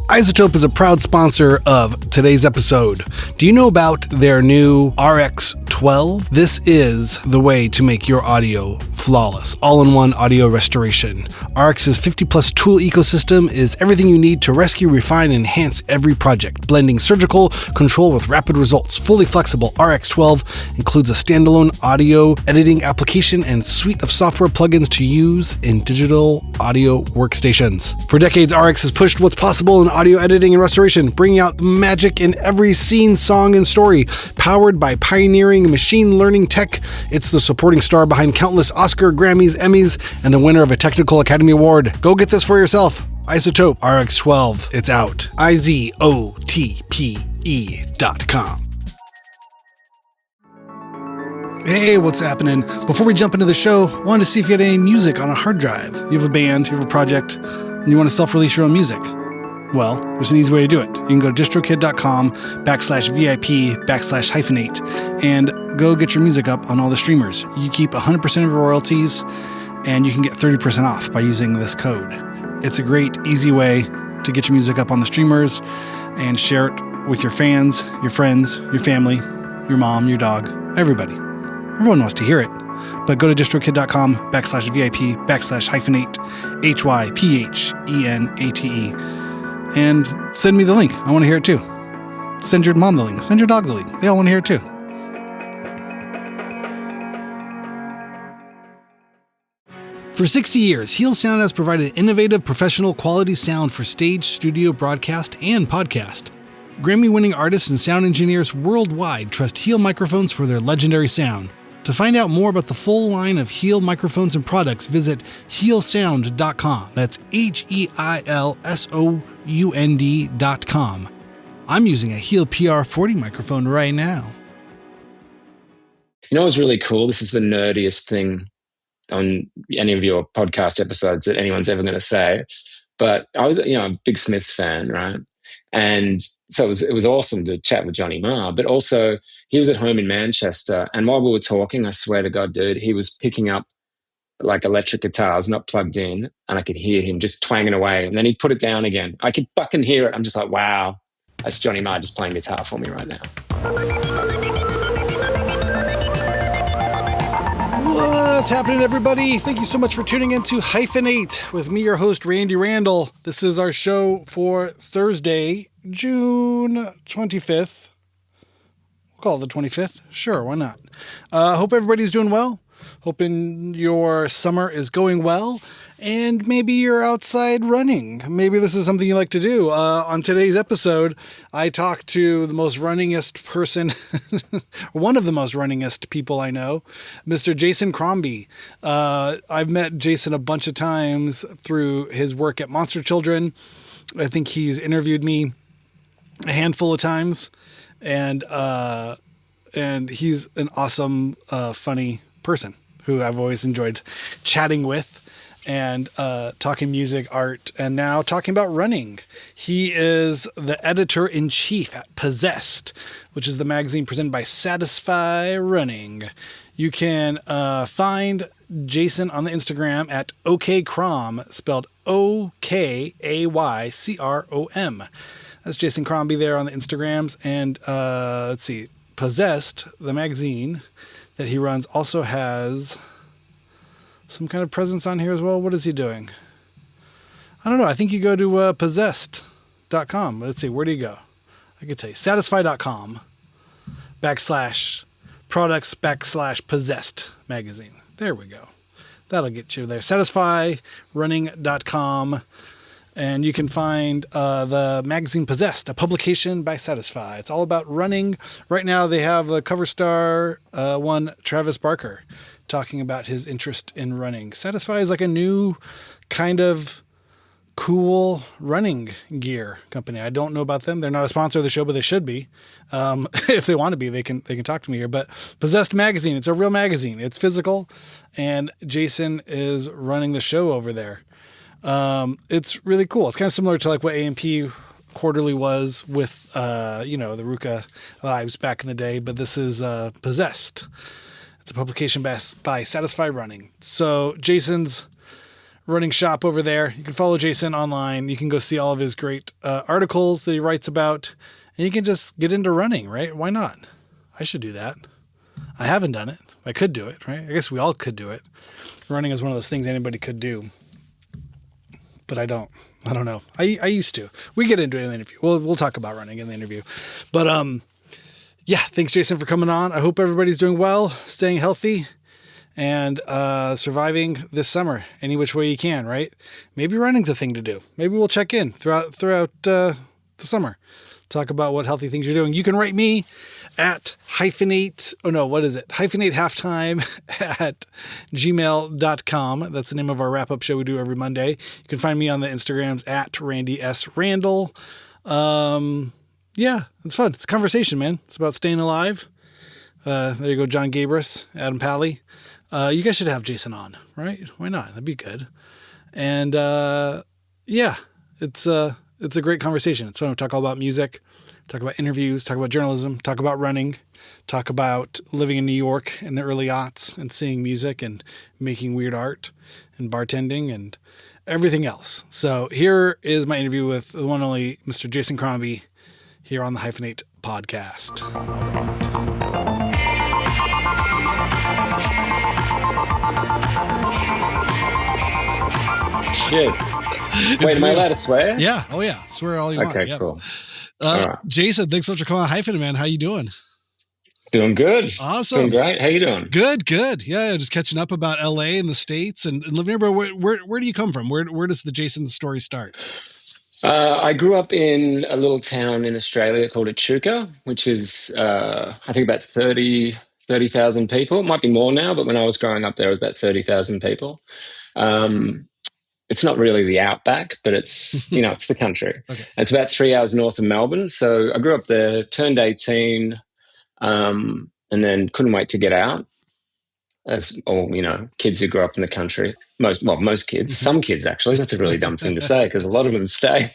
Izotope is a proud sponsor of today's episode. Do you know about their new RX12? This is the way to make your audio flawless, all-in-one audio restoration. RX's 50-plus tool ecosystem is everything you need to rescue, refine, and enhance every project, blending surgical control with rapid results. Fully flexible, RX12 includes a standalone audio editing application and suite of software plugins to use in digital audio workstations. For decades, RX has pushed what's possible in audio editing and restoration, bringing out magic in every scene, song, and story. Powered by pioneering machine learning tech, it's the supporting star behind countless Oscar, Grammys, Emmys, and the winner of a Technical Academy Award. Go get this for yourself. Izotope RX12. It's out. IZOTPE.com. Hey, what's happening? Before we jump into the show, I wanted to see if you had any music on a hard drive. You have a band, you have a project, and you want to self-release your own music. Well, there's an easy way to do it. You can go to distrokid.com/VIP/hyphenate and go get your music up on all the streamers. You keep 100% of your royalties, and you can get 30% off by using this code. It's a great, easy way to get your music up on the streamers and share it with your fans, your friends, your family, your mom, your dog, everybody. Everyone wants to hear it. But go to distrokid.com/VIP/hyphenate, HYPHENATE, and send me the link. I want to hear it too. Send your mom the link. Send your dog the link. They all want to hear it too. For 60 years, Heal Sound has provided innovative, professional, quality sound for stage, studio, broadcast, and podcast. Grammy-winning artists and sound engineers worldwide trust Heal microphones for their legendary sound. To find out more about the full line of Heal microphones and products, visit healsound.com. That's HEILSOUND.com. I'm using a Heal PR40 microphone right now. You know what's really cool? This is the nerdiest thing on any of your podcast episodes that anyone's ever going to say. But I was, I'm a big Smiths fan, right? And so it was awesome to chat with Johnny Marr, but also he was at home in Manchester. And while we were talking, I swear to God, dude, he was picking up like electric guitars, not plugged in. And I could hear him just twanging away. And then he'd put it down again. I could fucking hear it. I'm just like, wow, that's Johnny Marr just playing guitar for me right now. What's happening, everybody? Thank you so much for tuning in to Hyphenate with me, your host, Randy Randall. This is our show for Thursday, June 25th. We'll call it the 25th. Sure, why not? Hope everybody's doing well. Hoping your summer is going well. And maybe you're outside running. Maybe this is something you like to do. On today's episode, I talked to the most runningest person, one of the most runningest people I know, Mr. Jason Crombie. I've met Jason a bunch of times through his work at Monster Children. I think he's interviewed me a handful of times, and he's an awesome, funny person who I've always enjoyed chatting with. And talking music, art, and now talking about running. He is the editor-in-chief at Possessed, which is the magazine presented by Satisfy Running. You can find Jason on the Instagram at OKCrom, spelled OKAYCROM. That's Jason Crombie there on the Instagrams. And let's see, Possessed, the magazine that he runs, also has some kind of presence on here as well. What is he doing? I don't know. I think you go to possessed.com. Let's see. Where do you go? I could tell you. Satisfy.com /products/possessed magazine. There we go. That'll get you there. Satisfyrunning.com. And you can find the magazine Possessed, a publication by Satisfy. It's all about running. Right now they have the cover star one, Travis Barker, talking about his interest in running. Satisfy is like a new kind of cool running gear company. I don't know about them. They're not a sponsor of the show, but they should be. If they want to be, they can talk to me here. But Possessed magazine, it's a real magazine. It's physical, and Jason is running the show over there. It's really cool. It's kind of similar to like what A&P Quarterly was with, the Ruka Lives back in the day, but this is Possessed. It's a publication by Satisfy Running. So Jason's running shop over there. You can follow Jason online. You can go see all of his great articles that he writes about, and you can just get into running, right? Why not? I should do that. I haven't done it. I could do it, right? I guess we all could do it. Running is one of those things anybody could do, but I don't know. I used to. We get into it in the interview. We'll talk about running in the interview, but yeah, thanks Jason for coming on. I hope everybody's doing well, staying healthy, and surviving this summer any which way you can, right? Maybe running's a thing to do. Maybe we'll check in throughout the summer, talk about what healthy things you're doing. You can write me at Hyphenate halftime at gmail.com. That's the name of our wrap-up show we do every Monday. You can find me on the Instagrams at Randy S. Randall. Yeah, it's fun. It's a conversation, man. It's about staying alive. There you go, John Gabris, Adam Pally. You guys should have Jason on, right? Why not? That'd be good. And yeah, it's a great conversation. It's fun to talk all about music, talk about interviews, talk about journalism, talk about running, talk about living in New York in the early aughts and seeing music and making weird art and bartending and everything else. So here is my interview with the one and only Mr. Jason Crombie here on the Hyphenate podcast. All right. Shit. Wait, am I allowed to swear? Yeah. Oh, yeah. Swear all you want. Okay, cool. Right. Jason, thanks so much for calling Hyphenate, man. How you doing? Doing good. Awesome. Doing great. How you doing? Good. Yeah, just catching up about LA and the States and living here. But where do you come from? Where does the Jason story start? I grew up in a little town in Australia called Echuca, which is, I think, about 30,000 people. It might be more now, but when I was growing up there, it was about 30,000 people. It's not really the outback, but it's, it's the country. Okay. It's about 3 hours north of Melbourne. So I grew up there, turned 18, and then couldn't wait to get out. As all, kids who grow up in the country, most kids, some kids actually, that's a really dumb thing to say because a lot of them stay,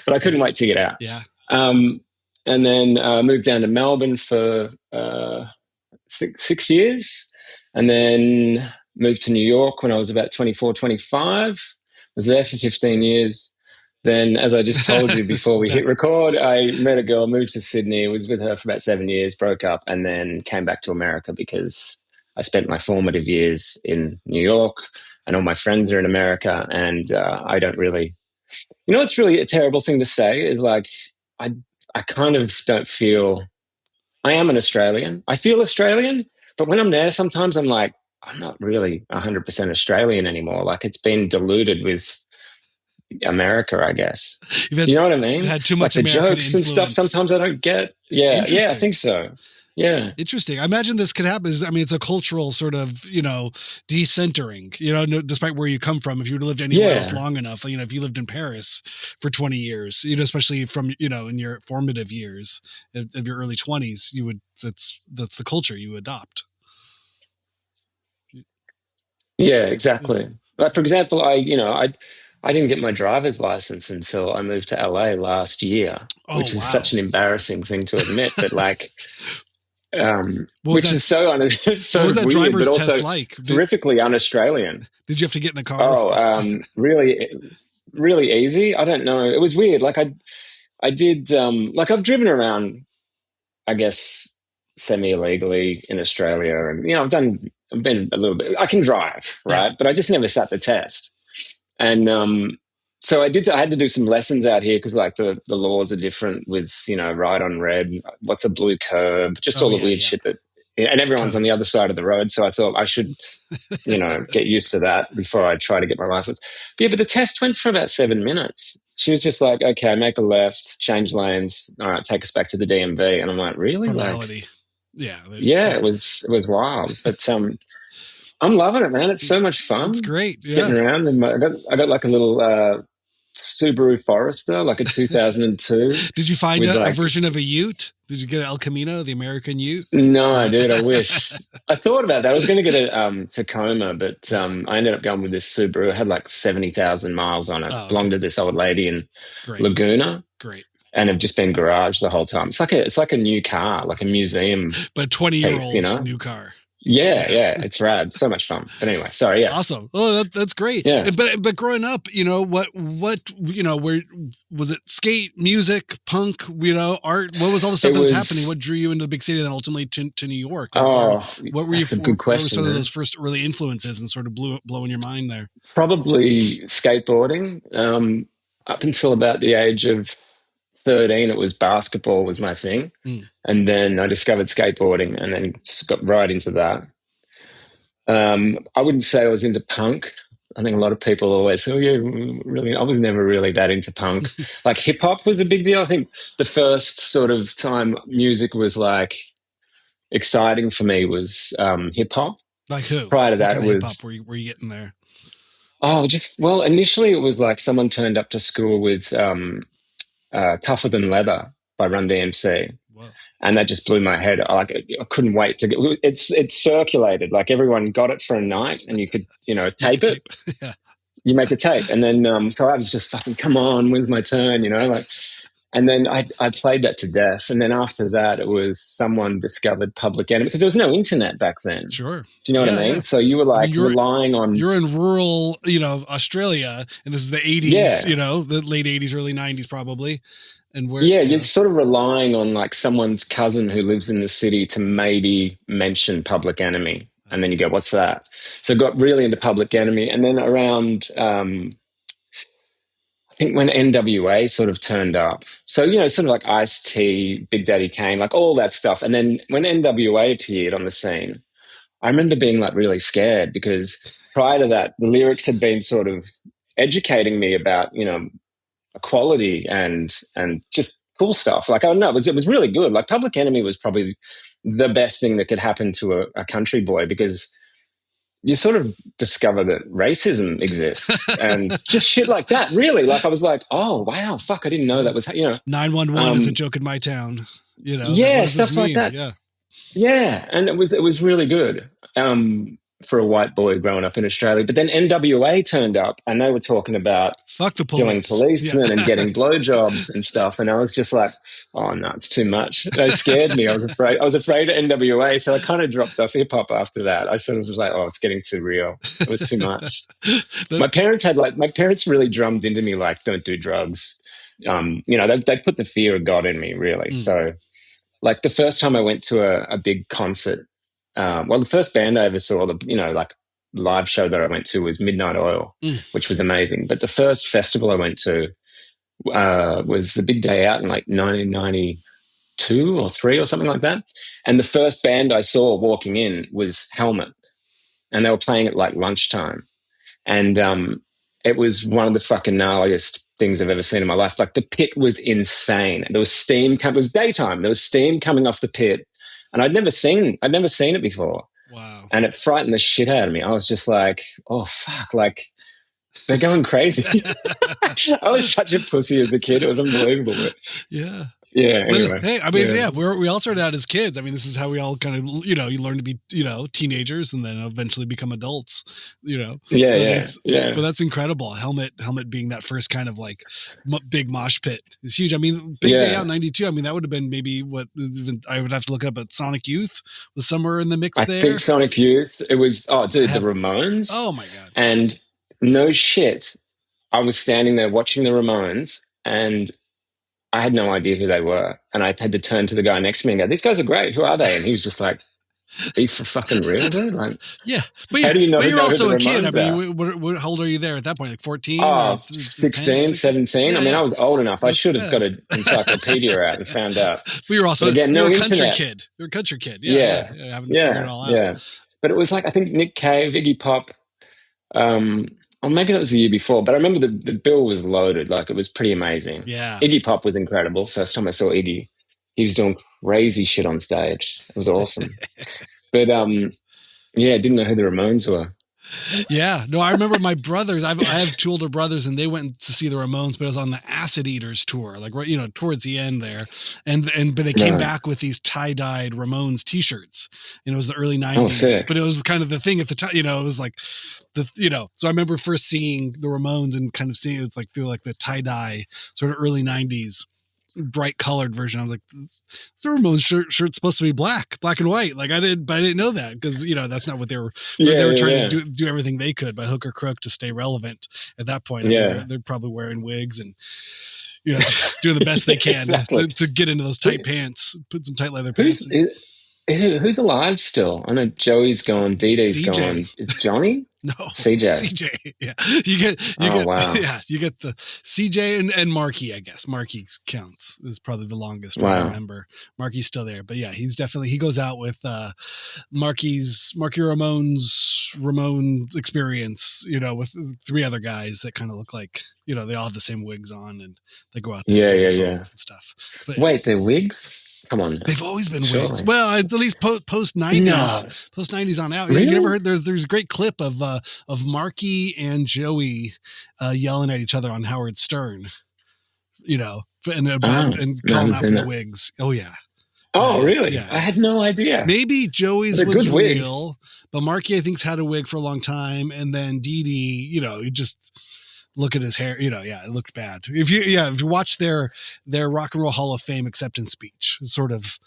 but I couldn't wait to get out. Yeah. And then moved down to Melbourne for 6 years, and then moved to New York when I was about 24, 25. Was there for 15 years. Then, as I just told you before we hit record, I met a girl, moved to Sydney, was with her for about 7 years, broke up, and then came back to America because I spent my formative years in New York and all my friends are in America. And I don't really, it's really a terrible thing to say is like, I kind of don't feel, I am an Australian. I feel Australian, but when I'm there, sometimes I'm like, I'm not really 100% Australian anymore. Like it's been diluted with America, I guess. Do you know what I mean? Had too much like the American jokes influence. And stuff. Sometimes I don't get. Yeah, I think so. Yeah. Interesting. I imagine this could happen. It's a cultural sort of, decentering, despite where you come from. If you lived anywhere else long enough, if you lived in Paris for 20 years, especially from, in your formative years of your early 20s, that's the culture you adopt. Yeah, exactly. Like, for example, I didn't get my driver's license until I moved to LA last year, which is such an embarrassing thing to admit, but like, which is so weird, but also like? Terrifically un-Australian. Did you have to get in the car? Oh, really, really easy. I don't know. It was weird. Like I did, I've driven around, I guess, semi-illegally in Australia, and I've been a little bit. I can drive, right? But I just never sat the test, and so I had to do some lessons out here because like the laws are different with right on red, what's a blue curb, just all the weird shit that, and everyone's on the other side of the road. So I thought I should get used to that before I try to get my license. But the test went for about 7 minutes. She was just like, okay, make a left, change lanes. All right, take us back to the DMV. And I'm like, really? Formality. It was wild. But I'm loving it, man. It's so much fun. It's great. Yeah. Getting around. And I got like a little Subaru Forester, like a 2002. Did you find a version of a Ute? Did you get an El Camino, the American Ute? No, dude, I wish. I thought about that. I was going to get a Tacoma, but I ended up going with this Subaru. It had like 70,000 miles on it. Belonged to this old lady in Laguna. Great. And have just been garaged the whole time. It's like a new car, like a museum. But 20-year-old new car. Yeah, it's rad. So much fun. But anyway, sorry, yeah. Awesome. Oh, that's great. Yeah. But growing up, what where was it? Skate, music, punk, art? What was all the stuff It that was happening? What was, drew you into the big city and then ultimately to New York? Like, what were you? that's a good What were question, some of man. those first early influences and sort of blowing your mind there? Probably skateboarding. Up until about the age of 13, it was basketball was my thing. Mm. And then I discovered skateboarding and then got right into that. I wouldn't say I was into punk. I think a lot of people always say, oh, yeah, really. I was never really that into punk. Like hip hop was a big deal. I think the first sort of time music was like exciting for me was hip hop. Like who? Prior to what that, kind it of hip hop was, were you getting there? well, initially it was like someone turned up to school with Tougher Than Leather by Run DMC. Whoa. And that just blew my head. I couldn't wait to get it circulated. Like everyone got it for a night and you could, tape it. Yeah. You make a tape. And then so I was just fucking, come on, when's my turn, like. And then I played that to death. And then after that, it was someone discovered Public Enemy because there was no internet back then. Sure. Do you know what I mean? Yeah. So you were like relying on. You're in rural, Australia, and this is the 80s, the late 80s, early 90s probably. And where. Yeah, you're sort of relying on like someone's cousin who lives in the city to maybe mention Public Enemy. And then you go, what's that? So got really into Public Enemy. And then around. I think when NWA sort of turned up, so, sort of like Ice-T, Big Daddy Kane, like all that stuff. And then when NWA appeared on the scene, I remember being like really scared because prior to that, the lyrics had been sort of educating me about, equality and just cool stuff. Like, I don't know, it was really good. Like Public Enemy was probably the best thing that could happen to a country boy because you sort of discover that racism exists and just shit like that. Really, like I was like, oh wow, fuck, I didn't know that was 911 is a joke in my town. Yeah, stuff like that. Yeah, and it was really good for a white boy growing up in Australia. But then NWA turned up and they were talking about fuck the police, killing policemen and getting blowjobs and stuff. And I was just like, oh no, it's too much. They scared me. I was afraid of NWA. So I kind of dropped off hip hop after that. I sort of was like, oh, it's getting too real. It was too much. My parents really drummed into me like, don't do drugs. They put the fear of God in me, really. So like the first time I went to a big concert, the first band I ever saw, like live show that I went to was Midnight Oil, which was amazing. But the first festival I went to was the Big Day Out in like 1992 or 3 or something like that. And the first band I saw walking in was Helmet, and they were playing at like lunchtime. And it was one of the fucking gnarliest things I've ever seen in my life. Like the pit was insane. There was steam. It was daytime. There was steam coming off the pit. And I'd never seen it before. Wow. And it frightened the shit out of me. I was just like, oh, fuck, like they're going crazy. I was such a pussy as a kid. It was unbelievable. But yeah. Yeah. Anyway. Hey, I mean, we all started out as kids. I mean, this is how we all kind of, you learn to be, teenagers and then eventually become adults, Yeah. But that's incredible. Helmet being that first kind of like big mosh pit is huge. I mean, Big Day Out 92. I mean, that would have been maybe I would have to look it up, but Sonic Youth was somewhere in the mix there. I think Sonic Youth. It was, the Ramones. Oh my God. And no shit, I was standing there watching the Ramones and I had no idea who they were. And I had to turn to the guy next to me and go, these guys are great. Who are they? And he was just like, are you for fucking real, dude? Like, yeah. But how do you know? But you're also a kid. I mean, how old are you there at that point? Like 14? Oh, 16, 17. I mean, I was old enough. I should have got an encyclopedia out and found out. But you're also again, you're a country kid. You're a country kid. Yeah. Haven't figured it all out. Yeah. But it was like, I think Nick Cave, Iggy Pop, or maybe that was the year before, but I remember the bill was loaded. Like, it was pretty amazing. Yeah. Iggy Pop was incredible. First time I saw Iggy, he was doing crazy shit on stage. It was awesome. But, didn't know who the Ramones were. Yeah, no, I remember my brothers. I have 2 older brothers, and they went to see the Ramones, but it was on the Acid Eaters tour, like towards the end there, but they came back with these tie-dyed Ramones T-shirts, and it was the early '90s. But it was kind of the thing at the time, it was like So I remember first seeing the Ramones and kind of seeing it like through like the tie-dye sort of early '90s bright colored version. I was like, the Ramones shirt's supposed to be black and white. Like I didn't know that because that's not what they were. They were trying to do everything they could by hook or crook to stay relevant at that point. I mean, they're probably wearing wigs and doing the best they can to get into those tight pants, put some tight leather pants. Who's alive still? I know Joey's gone, Dee Dee's gone. Is Johnny? No, CJ. Yeah, you get the CJ and Marky. I guess Marky counts is probably the longest. I remember Marky's still there, but yeah, he goes out with Marky Ramone's experience. With 3 other guys that kind of look like they all have the same wigs on, and they go out there and stuff. But wait, they're wigs. Come on. They've always been wigs. Well, at least post 90s, post 90s on out. Really? You never heard? There's a great clip of Marky and Joey yelling at each other on Howard Stern. And calling out for the wigs. Oh yeah. Oh really? Yeah. I had no idea. Maybe Joey's was real, wigs. But Marky I think's had a wig for a long time, and then Dee Dee, he just. Look at his hair, it looked bad. If you watch their Rock and Roll Hall of Fame acceptance speech, it's sort of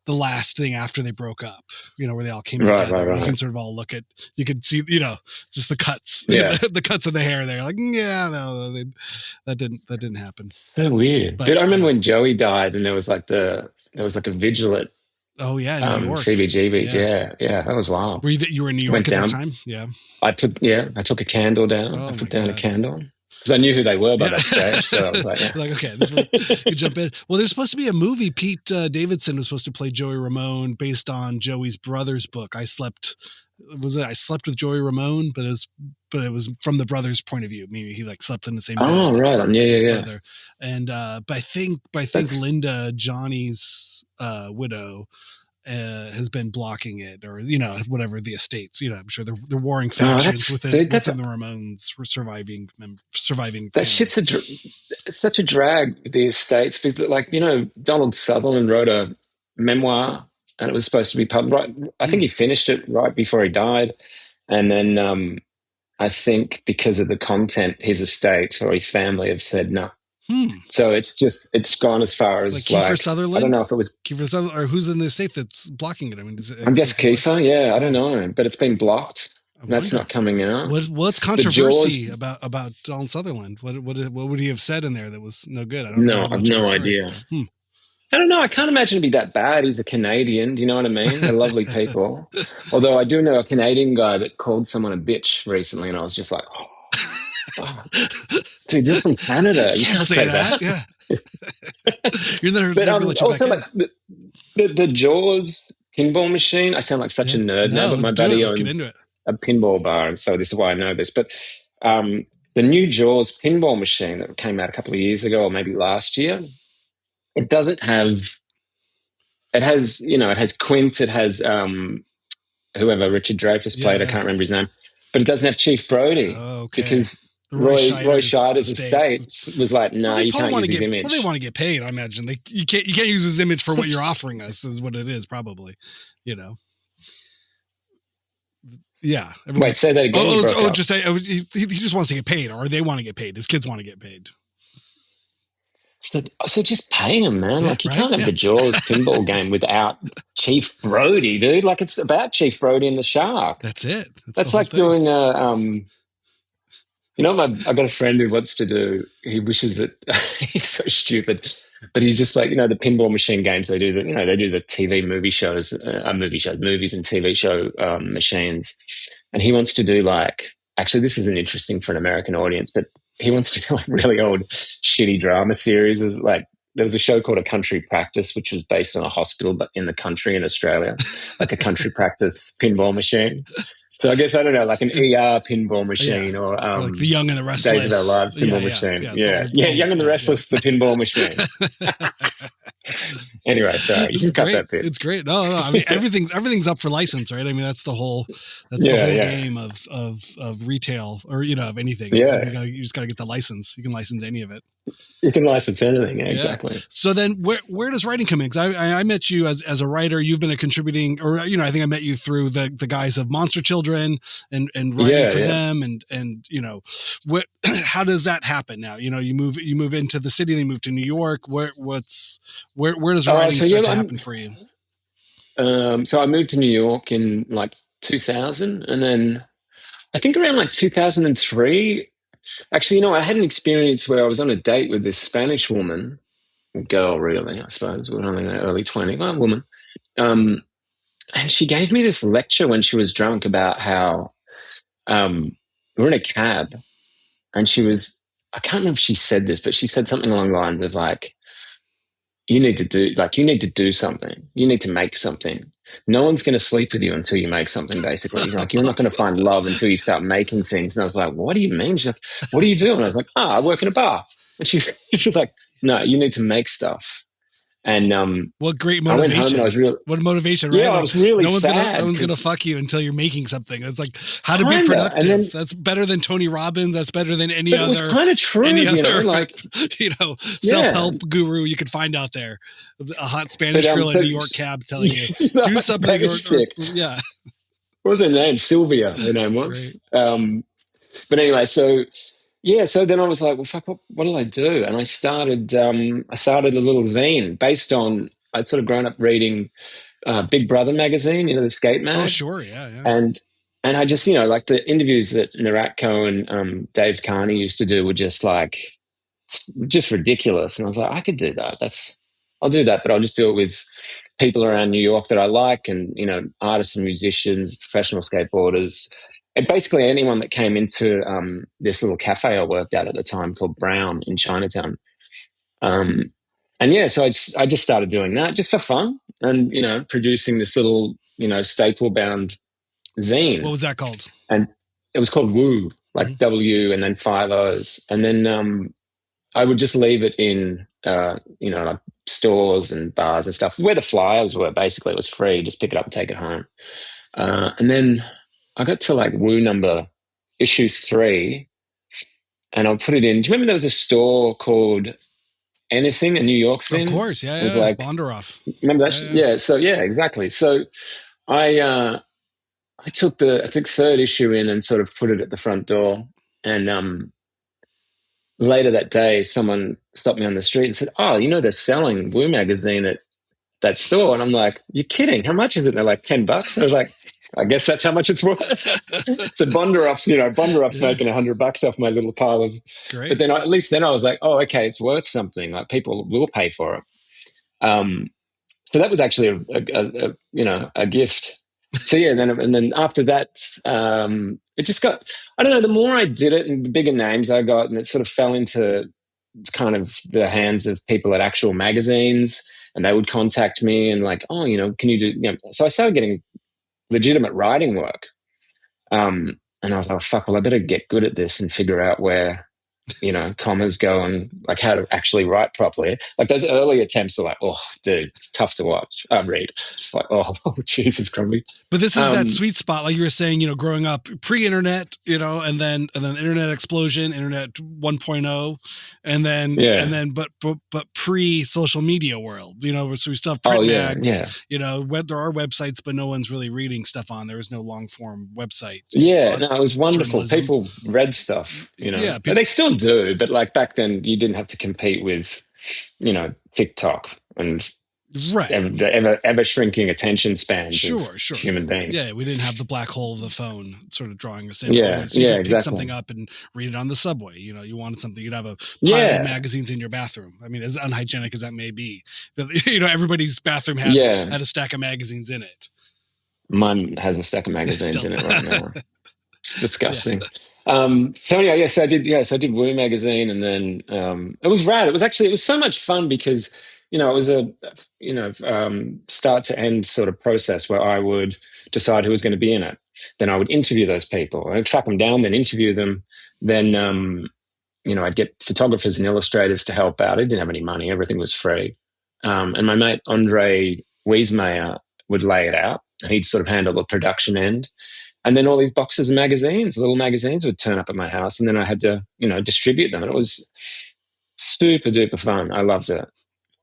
the last thing after they broke up, where they all came together. Right. You can sort of all look at, you can see, just the cuts, the cuts of the hair there. Like, no, that didn't happen. So weird. But I remember when Joey died, and there was like a vigil at New York. CBGB's. Yeah, that was wild. You were in New York at that time? Yeah. I took a candle down. I put down a candle. Because I knew who they were by that stage, so I was like, okay, you jump in. Well, there's supposed to be a movie. Pete Davidson was supposed to play Joey Ramone based on Joey's brother's book. I slept with Joey Ramone, but it was from the brother's point of view. Meaning he slept in the same bed. Oh, right. Brother. And but I think Linda, Johnny's widow, has been blocking it, or whatever the estates. I'm sure they're warring factions within the Ramones surviving. That shit's it's such a drag with the estates, because Donald Sutherland wrote a memoir, and it was supposed to be published. Right, I think he finished it right before he died, and then I think because of the content, his estate or his family have said no. So it's gone as far as Kiefer Sutherland. I don't know if it was Kiefer Sutherland or who's in the estate that's blocking it. I mean, I guess Kiefer. Yeah, I don't know, but it's been blocked. That's not coming out. What's controversy about Donald Sutherland? What would he have said in there that was no good? I have no idea. I don't know. I can't imagine it'd be that bad. He's a Canadian. Do you know what I mean? They're lovely people. Although I do know a Canadian guy that called someone a bitch recently, and I was just like, oh. Dude, you're from Canada. You can't say that. Yeah. You're never let you also the Jaws pinball machine. I sound like such a nerd now, but my buddy owns a pinball bar, and so this is why I know this. But the new Jaws pinball machine that came out a couple of years ago, or maybe last year, it doesn't have. It has Quint. It has whoever Richard Dreyfuss played. I can't remember his name, but it doesn't have Chief Brody because. Roy Scheider's estate was like, no, you can't use his image. Well, they want to get paid. I imagine you can't use his image for what you're offering us. Is what it is, probably. Yeah. Wait, say that again. Just say he just wants to get paid, or they want to get paid. His kids want to get paid. So just pay him, man. You can't have the Jaws pinball game without Chief Brody, dude. It's about Chief Brody and the shark. That's it. That's like doing a. I got a friend who wants to do. He wishes that he's so stupid, but he's just like the pinball machine games. They do the they do the TV movies and TV show machines, and he wants to do actually this isn't interesting for an American audience, but he wants to do really old shitty drama series. There was a show called A Country Practice, which was based on a hospital but in the country in Australia, like a country practice pinball machine. So I guess, I don't know, like an ER pinball machine or like The Young and the Restless. Days of Our Lives pinball machine. Yeah, Young and the Restless, the pinball machine. Anyway, sorry, you can cut that bit. It's great. No. I mean, everything's up for license, right? I mean, that's the whole game of retail or, of anything. Yeah. So you just got to get the license. You can license any of it. You can license anything. Yeah, Yeah. exactly. So then where does writing come in? Because I met you as a writer. You've been a contributing, or, you know, I think I met you through the guys of Monster Children and writing Yeah, for yeah. them. And, you know, how does that happen now? You know, you move into the city, then you move to New York. Where does writing So start yeah, to happen for you? so I moved to New York in like 2000, and then I think around like 2003. Actually, you know, I had an experience where I was on a date with this Spanish woman, girl, really, I suppose. We were only in her early 20s, well, woman. Um, and she gave me this lecture when she was drunk about how we were in a cab, and I can't remember if she said this, but she said something along the lines of like, you need to do something. You need to make something. No one's going to sleep with you until you make something, basically. Like, you're not going to find love until you start making things. And I was like, what do you mean? She's like, what do you do? And I was like, I work in a bar. And she was like, no, you need to make stuff. And what great I went home motivation! and I was really, What motivation, right? yeah, I Like, was really no sad. one's gonna fuck you until you're making something. It's like how to be Kinda. And productive. then, That's better than Tony Robbins. That's better than but it was kind of true, you know, like, you know, self yeah. help guru you could find out there. A hot Spanish But girl in New York cabs telling you do something. Yeah, what was her name? Sylvia, her name was. But anyway, so yeah, so then I was like, well, fuck, what do I do? And I started a little zine based on, I'd sort of grown up reading Big Brother magazine, you know, the skate mag. Oh, sure, yeah. And I just, you know, like the interviews that Naratko and Dave Carney used to do were just like, just ridiculous. And I was like, I could do that. I'll do that, but I'll just do it with people around New York that I like, and, you know, artists and musicians, professional skateboarders, and basically anyone that came into this little cafe I worked at the time called Brown in Chinatown. And yeah, so I just started doing that just for fun, and, you know, producing this little, you know, staple bound zine. What was that called? And it was called Woo, like W and then 5 O's. And then I would just leave it in, you know, like stores and bars and stuff where the flyers were. Basically, it was free. Just pick it up and take it home. And then I got to like Woo number issue 3, and I'll put it in. Do you remember there was a store called Anything, a New York thing? Of course, yeah. It was like Bondaroff. Remember that? Yeah. So yeah, exactly. So I took I think 3rd issue in and sort of put it at the front door, and later that day, someone stopped me on the street and said, "Oh, you know, they're selling Woo magazine at that store." And I'm like, "You're kidding? How much is it?" And they're like, $10. I was like, "I guess that's how much it's worth." So Bondaroff's, you know, making $100 off my little pile of. Great. But then at least then I was like, "Oh, okay, it's worth something. Like, people will pay for it." So that was actually a gift. So yeah, and then after that, it just got, I don't know, the more I did it and the bigger names I got, and it sort of fell into kind of the hands of people at actual magazines, and they would contact me and like, oh, you know, can you do, you know, so I started getting legitimate writing work. And I was like, fuck, well, I better get good at this and figure out where, you know, commas go and like how to actually write properly. Like those early attempts are like, oh, dude, it's tough to watch. Read. It's like, oh, Jesus, Crombie. But this is that sweet spot, like you were saying, you know, growing up pre-internet, you know, and then internet explosion, internet 1.0, and then but pre-social media world, you know, so we still have print mags, you know, there are websites, but no one's really reading stuff on. There was no long form website. Yeah, no, it was wonderful. Journalism. People read stuff, you know. Yeah, they still do, but like back then you didn't have to compete with, you know, TikTok and ever shrinking attention spans of human beings. Yeah, we didn't have the black hole of the phone sort of drawing us in. Yeah, so you could pick something up and read it on the subway. You know, you wanted something, you'd have a pile of magazines in your bathroom. I mean, as unhygienic as that may be, but, you know, everybody's bathroom had a stack of magazines in it. Mine has a stack of magazines in it right now. It's disgusting. So anyway, yes, I did Woo magazine, and then it was rad. It was so much fun because, you know, it was a, you know, start to end sort of process where I would decide who was going to be in it. Then I would interview those people. I'd track them down, then interview them. Then, you know, I'd get photographers and illustrators to help out. I didn't have any money. Everything was free. And my mate, Andre Wiesmeyer, would lay it out. He'd sort of handle the production end. And then all these boxes of magazines, little magazines would turn up at my house, and then I had to, you know, distribute them. And it was super duper fun. I loved it.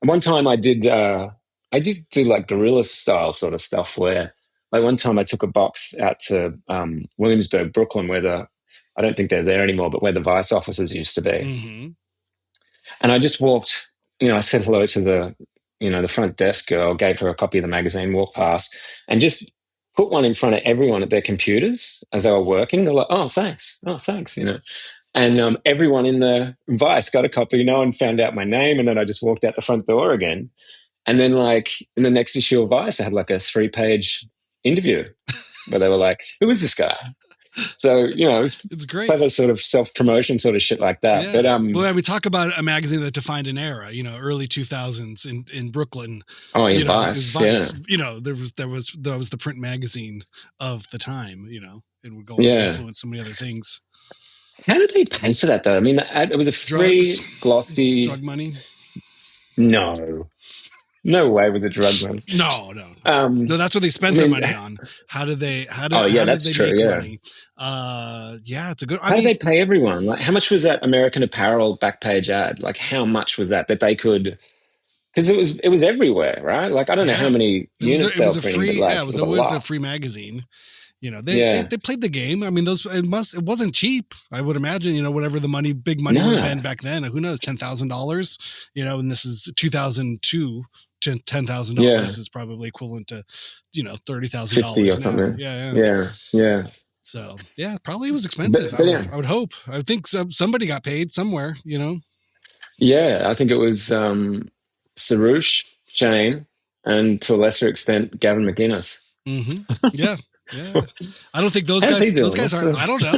One time I did do like guerrilla style sort of stuff where, like one time I took a box out to Williamsburg, Brooklyn, where I don't think they're there anymore, but where the Vice offices used to be. Mm-hmm. And I just walked, I said hello to the front desk girl, gave her a copy of the magazine, walked past, and just put one in front of everyone at their computers as they were working. They're like, oh, thanks. Oh, thanks. And everyone in the Vice got a copy. No one found out my name. And then I just walked out the front door again. And then, like, in the next issue of Vice, I had like a 3-page interview where they were like, who is this guy? So, it's great. Clever sort of self-promotion sort of shit like that. Yeah. But well, we talk about a magazine that defined an era, early 2000s in Brooklyn. Oh, in Vice. Vice. Yeah. There was the print magazine of the time, it would go on to influence so many other things. How did they pay for that though? I mean, it was a free glossy drug money. No way was it drug money. No. No, that's what they spent their money on. How did they make money? It's a good. How did they pay everyone? Like, how much was that American Apparel back page ad? Like, how much was that they could? Because it was everywhere, right? Like, I don't know how many units they were printing. It was always a free magazine. They played the game. I mean, it wasn't cheap. I would imagine, whatever the big money would have been back then. Who knows? $10,000. And this is 2002. $10,000 is probably equivalent to, $30,000 or something. Yeah. So probably it was expensive. But I would hope. I think somebody got paid somewhere. Yeah, I think it was Sarouche, Shane, and to a lesser extent Gavin McInnes. Mm-hmm. Yeah. Yeah, I don't think those guys. Those guys aren't. I don't know.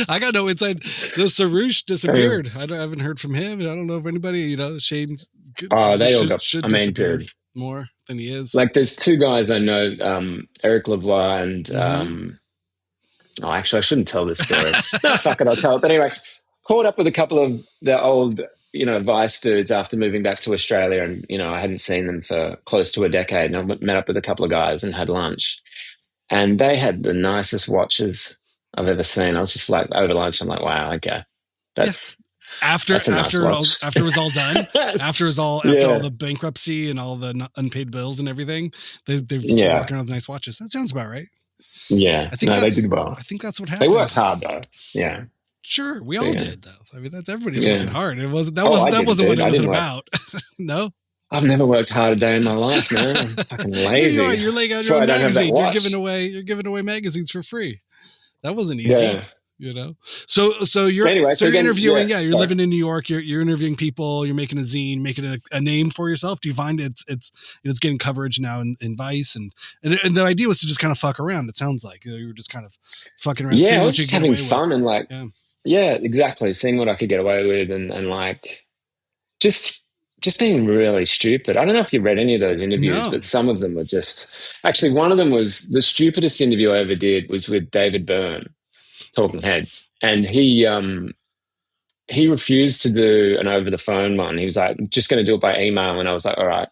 I got no insight. The Sarouche disappeared. I haven't heard from him, and I don't know if anybody. Shane. They all got. Disappear more than he is. Like, there's two guys I know, Eric Lavoie and. Actually, I shouldn't tell this story. No, fuck it, I'll tell it. But anyway, caught up with a couple of the old, Vice dudes after moving back to Australia, and I hadn't seen them for close to a decade, and I met up with a couple of guys and had lunch, and they had the nicest watches I've ever seen. I was just like, over lunch, I'm like, wow, okay, that's after it was all done, after all the bankruptcy and all the unpaid bills and everything, they're just walking around with nice watches. That sounds about right. Yeah, they did well. I think that's what happened. They worked hard though. Yeah. Sure, we all did though. I mean, everybody's working hard. It wasn't that wasn't what it was about. No, I've never worked hard a day in my life, man. I'm fucking lazy. You're laying out your own magazine. You're giving away magazines for free. That wasn't easy. Yeah. So you're interviewing. You're living in New York. You're interviewing people. You're making a zine, making a name for yourself. Do you find it's getting coverage now in Vice and the idea was to just kind of fuck around. It sounds like you were just kind of fucking around. Yeah, I was just having fun and like. Yeah, exactly. Seeing what I could get away with and like just being really stupid. I don't know if you read any of those interviews, but some of them were just actually one of them was the stupidest interview I ever did was with David Byrne, Talking Heads. And he refused to do an over the phone one. He was like, just going to do it by email. And I was like, all right.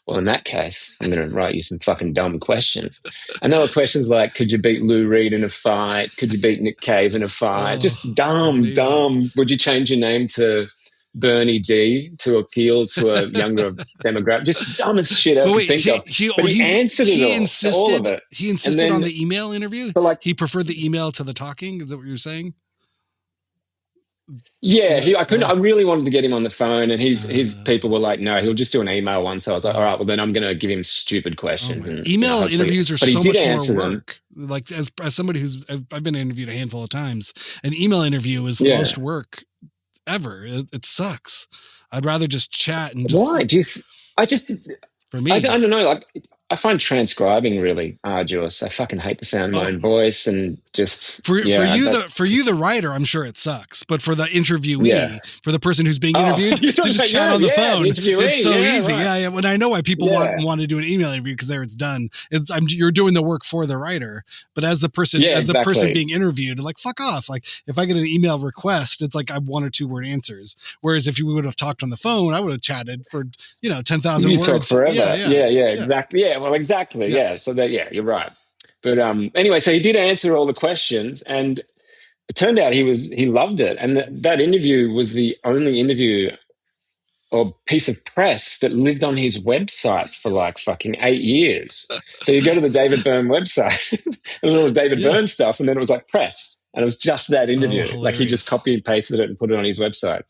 Well, in that case, I'm going to write you some fucking dumb questions. And there were questions like, could you beat Lou Reed in a fight? Could you beat Nick Cave in a fight? Just dumb. Would you change your name to Bernie D to appeal to a younger demographic? Just dumbest shit I could think of. But he answered all of it. He insisted on the email interview? So he preferred the email to the talking? Is that what you're saying? Yeah, I really wanted to get him on the phone, and his people were like, no, he'll just do an email one. So I was like, all right, well then I'm going to give him stupid questions. Email interviews are so much more work. Like as somebody I've been interviewed a handful of times, an email interview is the most work ever. It sucks. I'd rather just chat and just. Why? For me, I don't know. Like, I find transcribing really arduous. I fucking hate the sound of my own voice and just for you the writer, I'm sure it sucks. But for the interviewee, for the person who's being interviewed, to just chat on the phone, it's so easy. Right. Yeah. When I know why people want to do an email interview because there it's done. You're doing the work for the writer, but as the person the person being interviewed, like fuck off. Like if I get an email request, it's like I have 1 or 2 word answers. Whereas if you would have talked on the phone, I would have chatted for 10,000 words. Talk forever. Yeah, exactly. Yeah. Well, exactly. Yeah. So you're right. But anyway, so he did answer all the questions, and it turned out he loved it, and that interview was the only interview or piece of press that lived on his website for like fucking 8 years. So you go to the David Byrne website, it was all the David Byrne stuff, and then it was like press, and it was just that interview. Like he just copied and pasted it and put it on his website,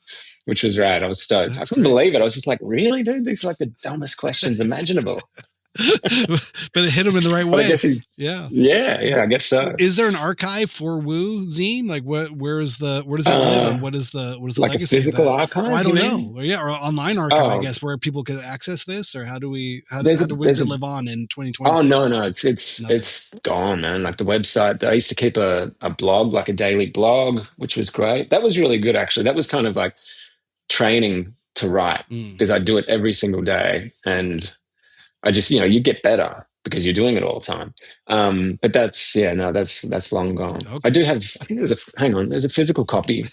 which was rad. I was stoked. I couldn't believe it. I was just like, really, dude? These are like the dumbest questions imaginable. But it hit him in the right way. I guess I guess so. Is there an archive for Woo zine? Like, where does it live? And what is the like legacy? A physical archive? Well, I don't know. Or online archive, I guess, where people could access this, or how does it live on in 2020? Oh no, it's gone, man. Like the website, I used to keep a blog, like a daily blog, which was great. That was really good, actually. That was kind of like training to write because I do it every single day, and I just, you get better because you're doing it all the time. But that's long gone. Okay. I do have, I think there's a physical copy.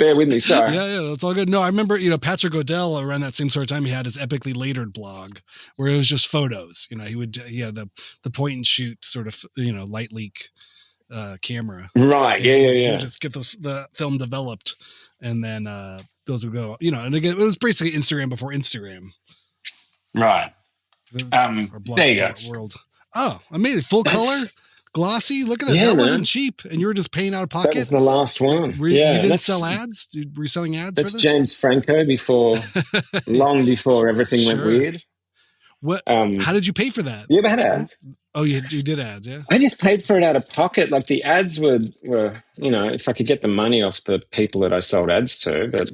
Bear with me, sorry. Yeah, that's all good. No, I remember, Patrick O'Dell around that same sort of time, he had his Epically Latered blog where it was just photos. He had the point and shoot sort of, light leak camera. Right, He would just get the film developed, and then those would go, and again, it was basically Instagram before Instagram. Right. There you go. World. Oh, amazing. Full color, glossy. Look at that. That wasn't cheap. And you were just paying out of pocket. That was the last one. You didn't sell ads? Were you selling ads for this? That's James Franco long before everything went weird. What? How did you pay for that? You ever had ads? Oh, you did ads, yeah? I just paid for it out of pocket. Like the ads were if I could get the money off the people that I sold ads to, but...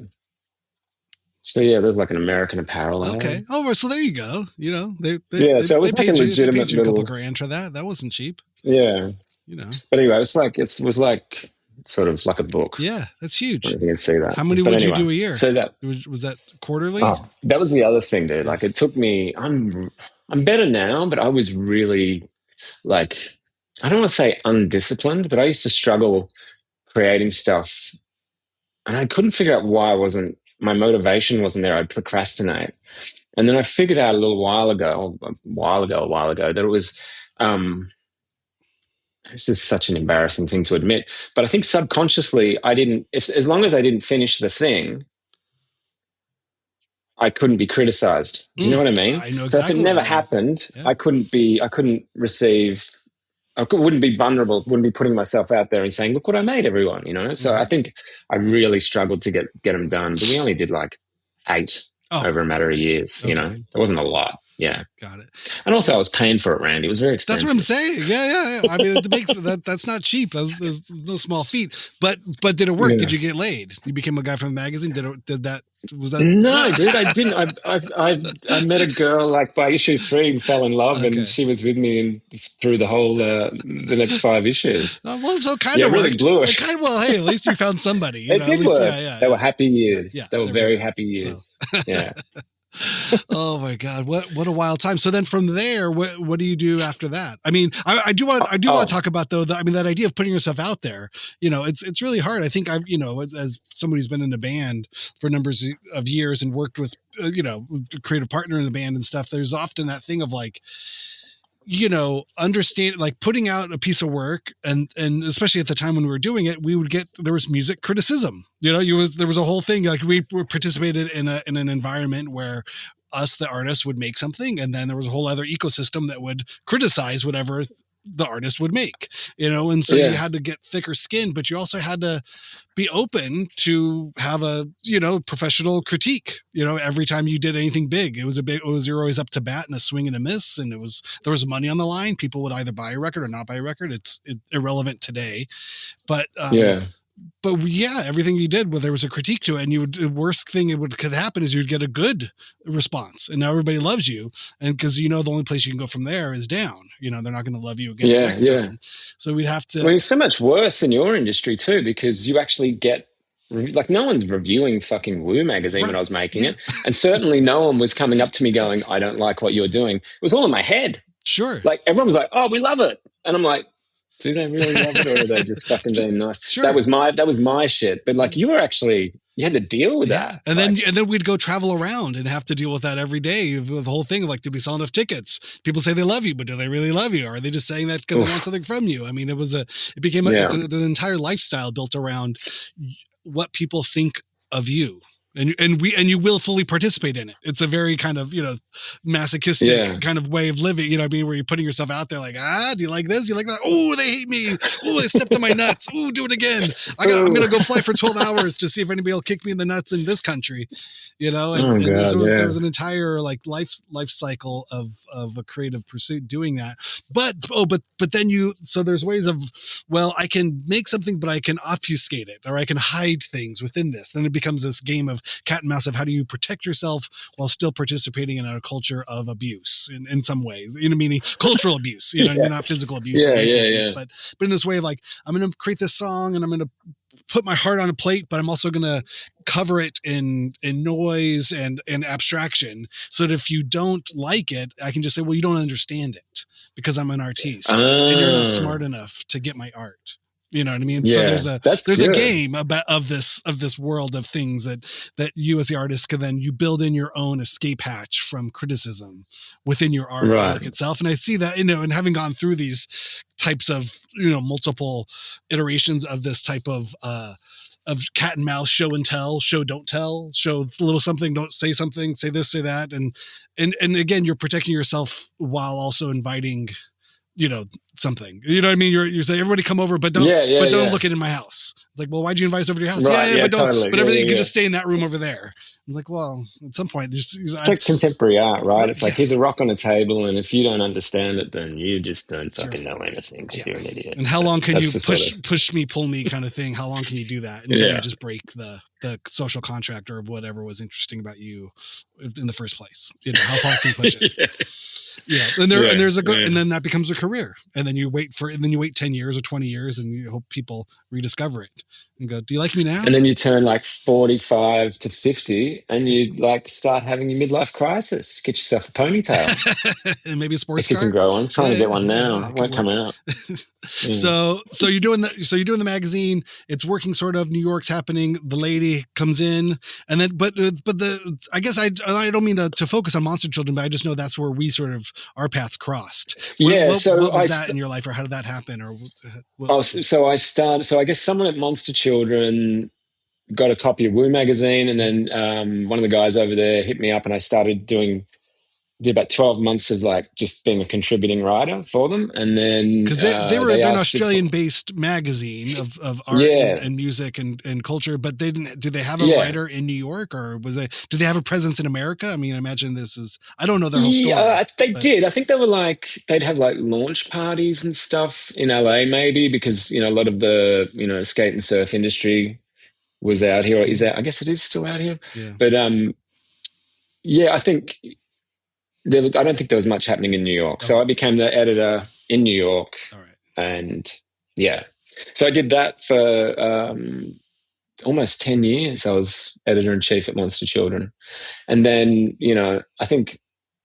So there's like an American Apparel ad. Okay. Oh, so there you go. So it was like a legitimate a couple grand for that. That wasn't cheap. Yeah. But anyway, it was like sort of like a book. Yeah, that's huge. I don't know if you can see that. How many would you do a year? So that was that quarterly? Oh, that was the other thing, dude. Like it took me. I'm better now, but I was really like, I don't want to say undisciplined, but I used to struggle creating stuff, and I couldn't figure out why my motivation wasn't there. I'd procrastinate. And then I figured out a while ago that it was, this is such an embarrassing thing to admit, but I think subconsciously as long as I didn't finish the thing, I couldn't be criticized. Do you know what I mean? I know exactly. So if it never happened, I wouldn't be vulnerable, wouldn't be putting myself out there and saying, look what I made, everyone, So I think I really struggled to get them done, but we only did like 8 over a matter of years, It wasn't a lot. Yeah. Got it. And also I was paying for it, Randy. It was very expensive. That's what I'm saying. Yeah. I mean, it makes that's not cheap. There's no small feat, but did it work? Yeah. Did you get laid? You became a guy from the magazine. Was that? No, dude, I didn't. I met a girl like by issue 3 and fell in love, and she was with me through the whole the next 5 issues. Well, so kind of really blew it. Hey, at least you found somebody. It did work. They were happy years. Yeah, they were very happy years. So. Yeah. Oh my God! What a wild time. So then from there, what do you do after that? I mean, I do want to talk about though. That idea of putting yourself out there. It's really hard. I think as somebody who's been in a band for numbers of years and worked with a creative partner in the band and stuff. There's often that thing of like, understand, like putting out a piece of work and especially at the time when we were doing it, there was music criticism, there was a whole thing, like we participated in an environment where us, the artists, would make something. And then there was a whole other ecosystem that would criticize whatever the artist would make, and so you had to get thicker skin, but you also had to be open to have a, professional critique, every time you did anything big. You're always up to bat and a swing and a miss. And there was money on the line. People would either buy a record or not buy a record. It's irrelevant today, but, everything you did, there was a critique to it, and the worst thing could happen is you'd get a good response, and now everybody loves you, and because the only place you can go from there is down. They're not going to love you again next time. So we'd have to. Well, it's so much worse in your industry too, because you actually get like no one's reviewing fucking Woo magazine when I was making it, and certainly no one was coming up to me going, "I don't like what you're doing." It was all in my head. Sure. Like everyone was like, "Oh, we love it," and I'm like, Do they really love it, or are they just fucking Just being nice? sure. That was my shit. But like, you had to deal with that. And like, then we'd go travel around and have to deal with that every day. With the whole thing of like, did we sell enough tickets? People say they love you, but do they really love you? Or are they just saying that because they want something from you? I mean, it became it's an entire lifestyle built around what people think of you. And you will fully participate in it. It's a very kind of, masochistic kind of way of living, you know what I mean? Where you're putting yourself out there like, do you like this? Do you like that? Oh, they hate me. Oh, they stepped on my nuts. Oh, do it again. I'm going to go fly for 12 hours to see if anybody will kick me in the nuts in this country, And there was an entire like life cycle of a creative pursuit doing that. But then so there's ways of, well, I can make something, but I can obfuscate it, or I can hide things within this. Then it becomes this game of cat and mouse of how do you protect yourself while still participating in a culture of abuse in some ways, meaning cultural abuse, not physical abuse or mental abuse, but in this way of like, I'm going to create this song and I'm going to put my heart on a plate, but I'm also going to cover it in noise and abstraction, so that if you don't like it, I can just say, well, you don't understand it because I'm an artiste and you're not smart enough to get my art. You know what I mean? Yeah, so there's a game of this world of things that you as the artist can then you build in your own escape hatch from criticism within your artwork itself. And I see that, and having gone through these types of, multiple iterations of this type of cat and mouse, show and tell, show, don't tell, show a little something, don't say something, say this, say that. And again, you're protecting yourself while also inviting, something, you know what I mean? You're saying, everybody come over, but don't look it in my house. It's like, well, why'd you invite us over to your house? But don't, totally. But everything, you can just stay in that room over there. It's like, well, at some point it's like contemporary art, right? It's like, here's a rock on a table, and if you don't understand it, then you just don't fucking know anything because you're an idiot. And how long can you push me, pull me kind of thing? How long can you do that until you just break the social contract or whatever was interesting about you in the first place? How far can you push it? And then that becomes a career, and then you wait 10 years or 20 years, and you hope people rediscover it and go, do you like me now? And then you turn like 45 to 50 and you like start having your midlife crisis. Get yourself a ponytail. And maybe a sports car. If you can grow one. I'm trying to get one now. It won't come out. So you're doing the magazine. It's working sort of. New York's happening. The lady comes in, and then but I guess I don't mean to focus on Monster Children, but I just know that's where we sort of our paths crossed. What was that in your life, or how did that happen? Or so I started. So I guess someone at Monster Children got a copy of Woo magazine, and then one of the guys over there hit me up, and I did about 12 months of like just being a contributing writer for them. And then because they're an Australian-based magazine of art and music and culture, but did they have a writer in New York, or did they have a presence in America? I mean, I imagine I don't know their whole story. They did. I think they were they'd have like launch parties and stuff in LA, maybe, because a lot of the skate and surf industry was out here, or is out. I guess it is still out here. Yeah. But I think I don't think there was much happening in New York. So I became the editor in New York. All right. And so I did that for almost 10 years. I was editor-in-chief at Monster Children. And then, I think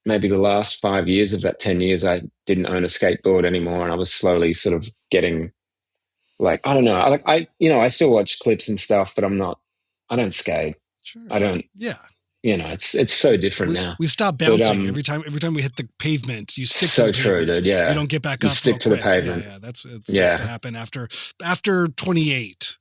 maybe the last 5 years of that 10 years, I didn't own a skateboard anymore. And I was slowly sort of getting I don't know. I still watch clips and stuff, but I don't skate. Sure. I don't. Yeah. It's so different now. We stop bouncing every time we hit the pavement. You stick to the pavement. So true, dude. Yeah. You don't get back up. You stick to the pavement. Yeah. It's supposed to happen after 28,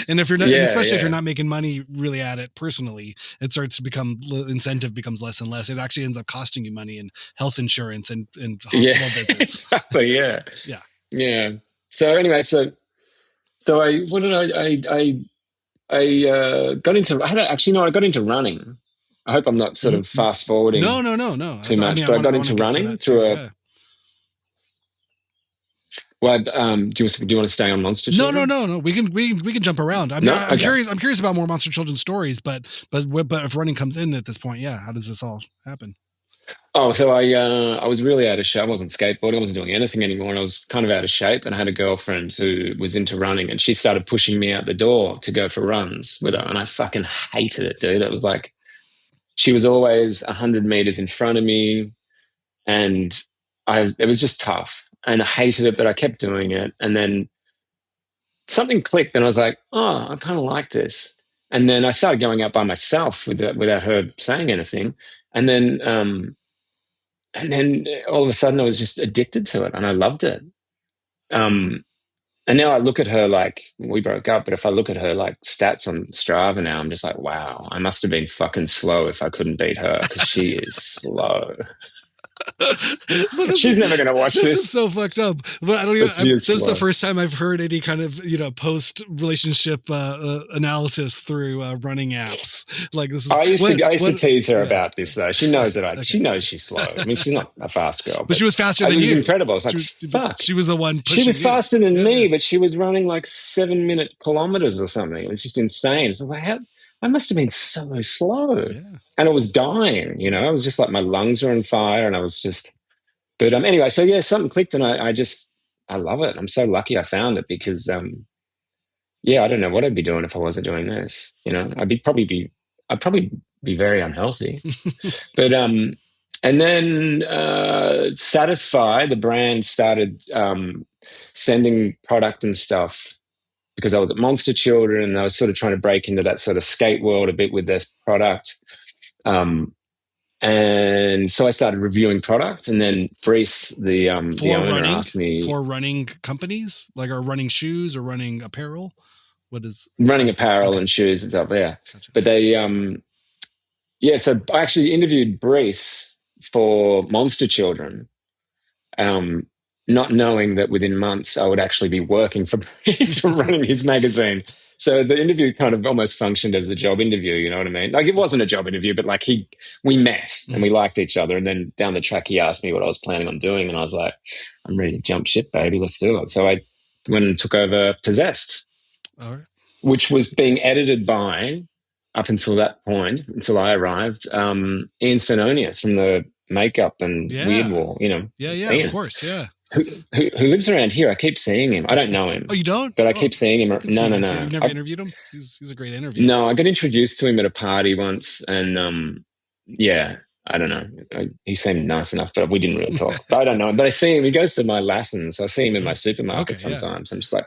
and if you're not, especially if you're not making money really at it personally, it starts to become incentive becomes less and less. It actually ends up costing you money and health insurance and hospital visits. Exactly. Yeah. Yeah. Yeah. So anyway, I got into. I got into running. I hope I'm not sort of fast forwarding. No. Too much, but I got into running through a. Well, do you want to stay on Monster Children? No. We can jump around. I'm curious. I'm curious about more Monster Children stories, but if running comes in at this point, how does this all happen? Oh, so I was really out of shape. I wasn't skateboarding. I wasn't doing anything anymore. And I was kind of out of shape. And I had a girlfriend who was into running, and she started pushing me out the door to go for runs with her. And I fucking hated it, dude. It was like, she was always 100 meters in front of me, and it was just tough. and I hated it, but I kept doing it. And then something clicked, and I was like, oh, I kind of like this. And then I started going out by myself without her saying anything. And then all of a sudden I was just addicted to it, and I loved it. And now I look at her like, we broke up, but if I look at her like stats on Strava now, I'm just like, wow, I must have been fucking slow if I couldn't beat her, because she is slow. She's never going to watch this. This is so fucked up. But I don't even. This is the first time I've heard any kind of post relationship analysis through running apps. Like this is. I used to tease her about this though. She knows that she knows she's slow. I mean, she's not a fast girl, but she was faster than you. It was incredible. I was like, fuck. She was the one pushing. She was faster than me, but she was running like 7-minute kilometers or something. It was just insane. So like, I must have been so slow. Yeah. And I was dying, I was just like, my lungs were on fire, and I was just, but anyway, so yeah, something clicked, and I love it. I'm so lucky I found it, because, I don't know what I'd be doing if I wasn't doing this. I'd probably be very unhealthy. But, and then Satisfy, the brand, started sending product and stuff, because I was at Monster Children, and I was sort of trying to break into that sort of skate world a bit with this product. And so I started reviewing product, and then Brees, the owner, asked me for running companies, like are running shoes or running apparel. What is running apparel and shoes and stuff? Yeah, gotcha. But they, so I actually interviewed Brees for Monster Children, not knowing that within months I would actually be working for Brees for running his magazine. So the interview kind of almost functioned as a job interview, you know what I mean? Like, it wasn't a job interview, but like we met and we liked each other. And then down the track, he asked me what I was planning on doing. And I was like, I'm ready to jump ship, baby. Let's do it. So I went and took over Possessed, which was being edited by, up until that point, until I arrived, Ian Svenonius from the Makeup and Weird Wall, Yeah, Ian, of course, yeah. Who lives around here. I keep seeing him. I don't know him. Oh, you don't? But I keep seeing him. No. You've never interviewed him? He's a great interview. No, I got introduced to him at a party once, and I don't know. He seemed nice enough, but we didn't really talk. But I don't know. But I see him. He goes to my lessons. I see him in my supermarket sometimes. I'm just like,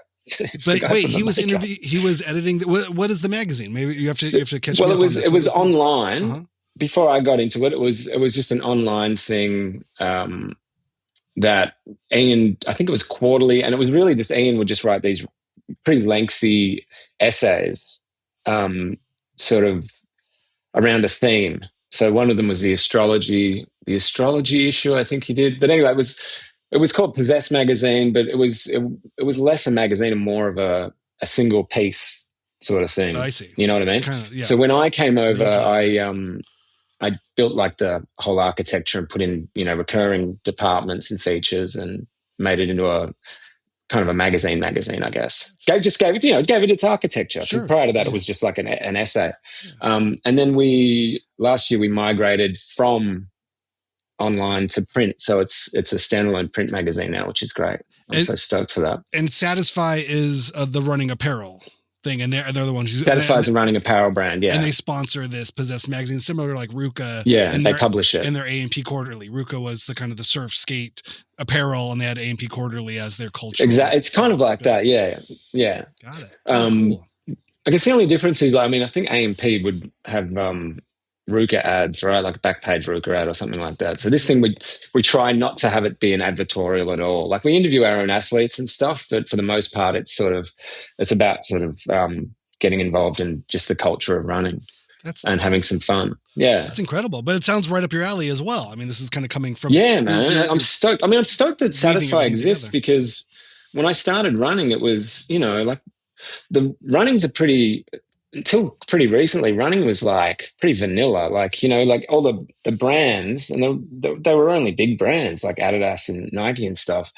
but wait, he was editing. What is the magazine? Maybe you have to catch. Well, it was online. Uh-huh. Before I got into it, it was just an online thing. That Ian, I think it was quarterly, and it was really just Ian would just write these pretty lengthy essays, sort of around a theme. So one of them was the astrology issue, I think he did. But anyway, it was called Possess Magazine, but it was less a magazine and more of a single piece sort of thing. Oh, I see. You know what I mean? So when I came over, I built like the whole architecture and put in, recurring departments and features, and made it into a kind of a magazine, I guess. Gave it its architecture. Sure. Prior to that, it was just like an essay. Yeah. And then last year we migrated from online to print. So it's a standalone print magazine now, which is great. I'm so stoked for that. And Satisfy is the running apparel thing, and they're the ones who Satisfy's a running apparel brand, yeah. And they sponsor this Possessed magazine, similar to like Ruka. Yeah, and they publish it in their A&P Quarterly. Ruka was the kind of the surf skate apparel, and they had A&P Quarterly as their culture. Exactly, it's kind of like that, yeah. Got it. Cool. I guess the only difference is, I think A&P would have Ruka ads, right? Like a backpage Ruka ad or something like that. So this thing, we try not to have it be an advertorial at all. Like, we interview our own athletes and stuff, but for the most part, it's about getting involved in just the culture of running and having some fun. Yeah. That's incredible. But it sounds right up your alley as well. I mean, this is kind of coming from... Yeah, man. I'm stoked. I'm stoked that Satisfy exists because when I started running, it was, like the running's until pretty recently, running was like pretty vanilla. Like, like all the brands, and they were only big brands like Adidas and Nike and stuff.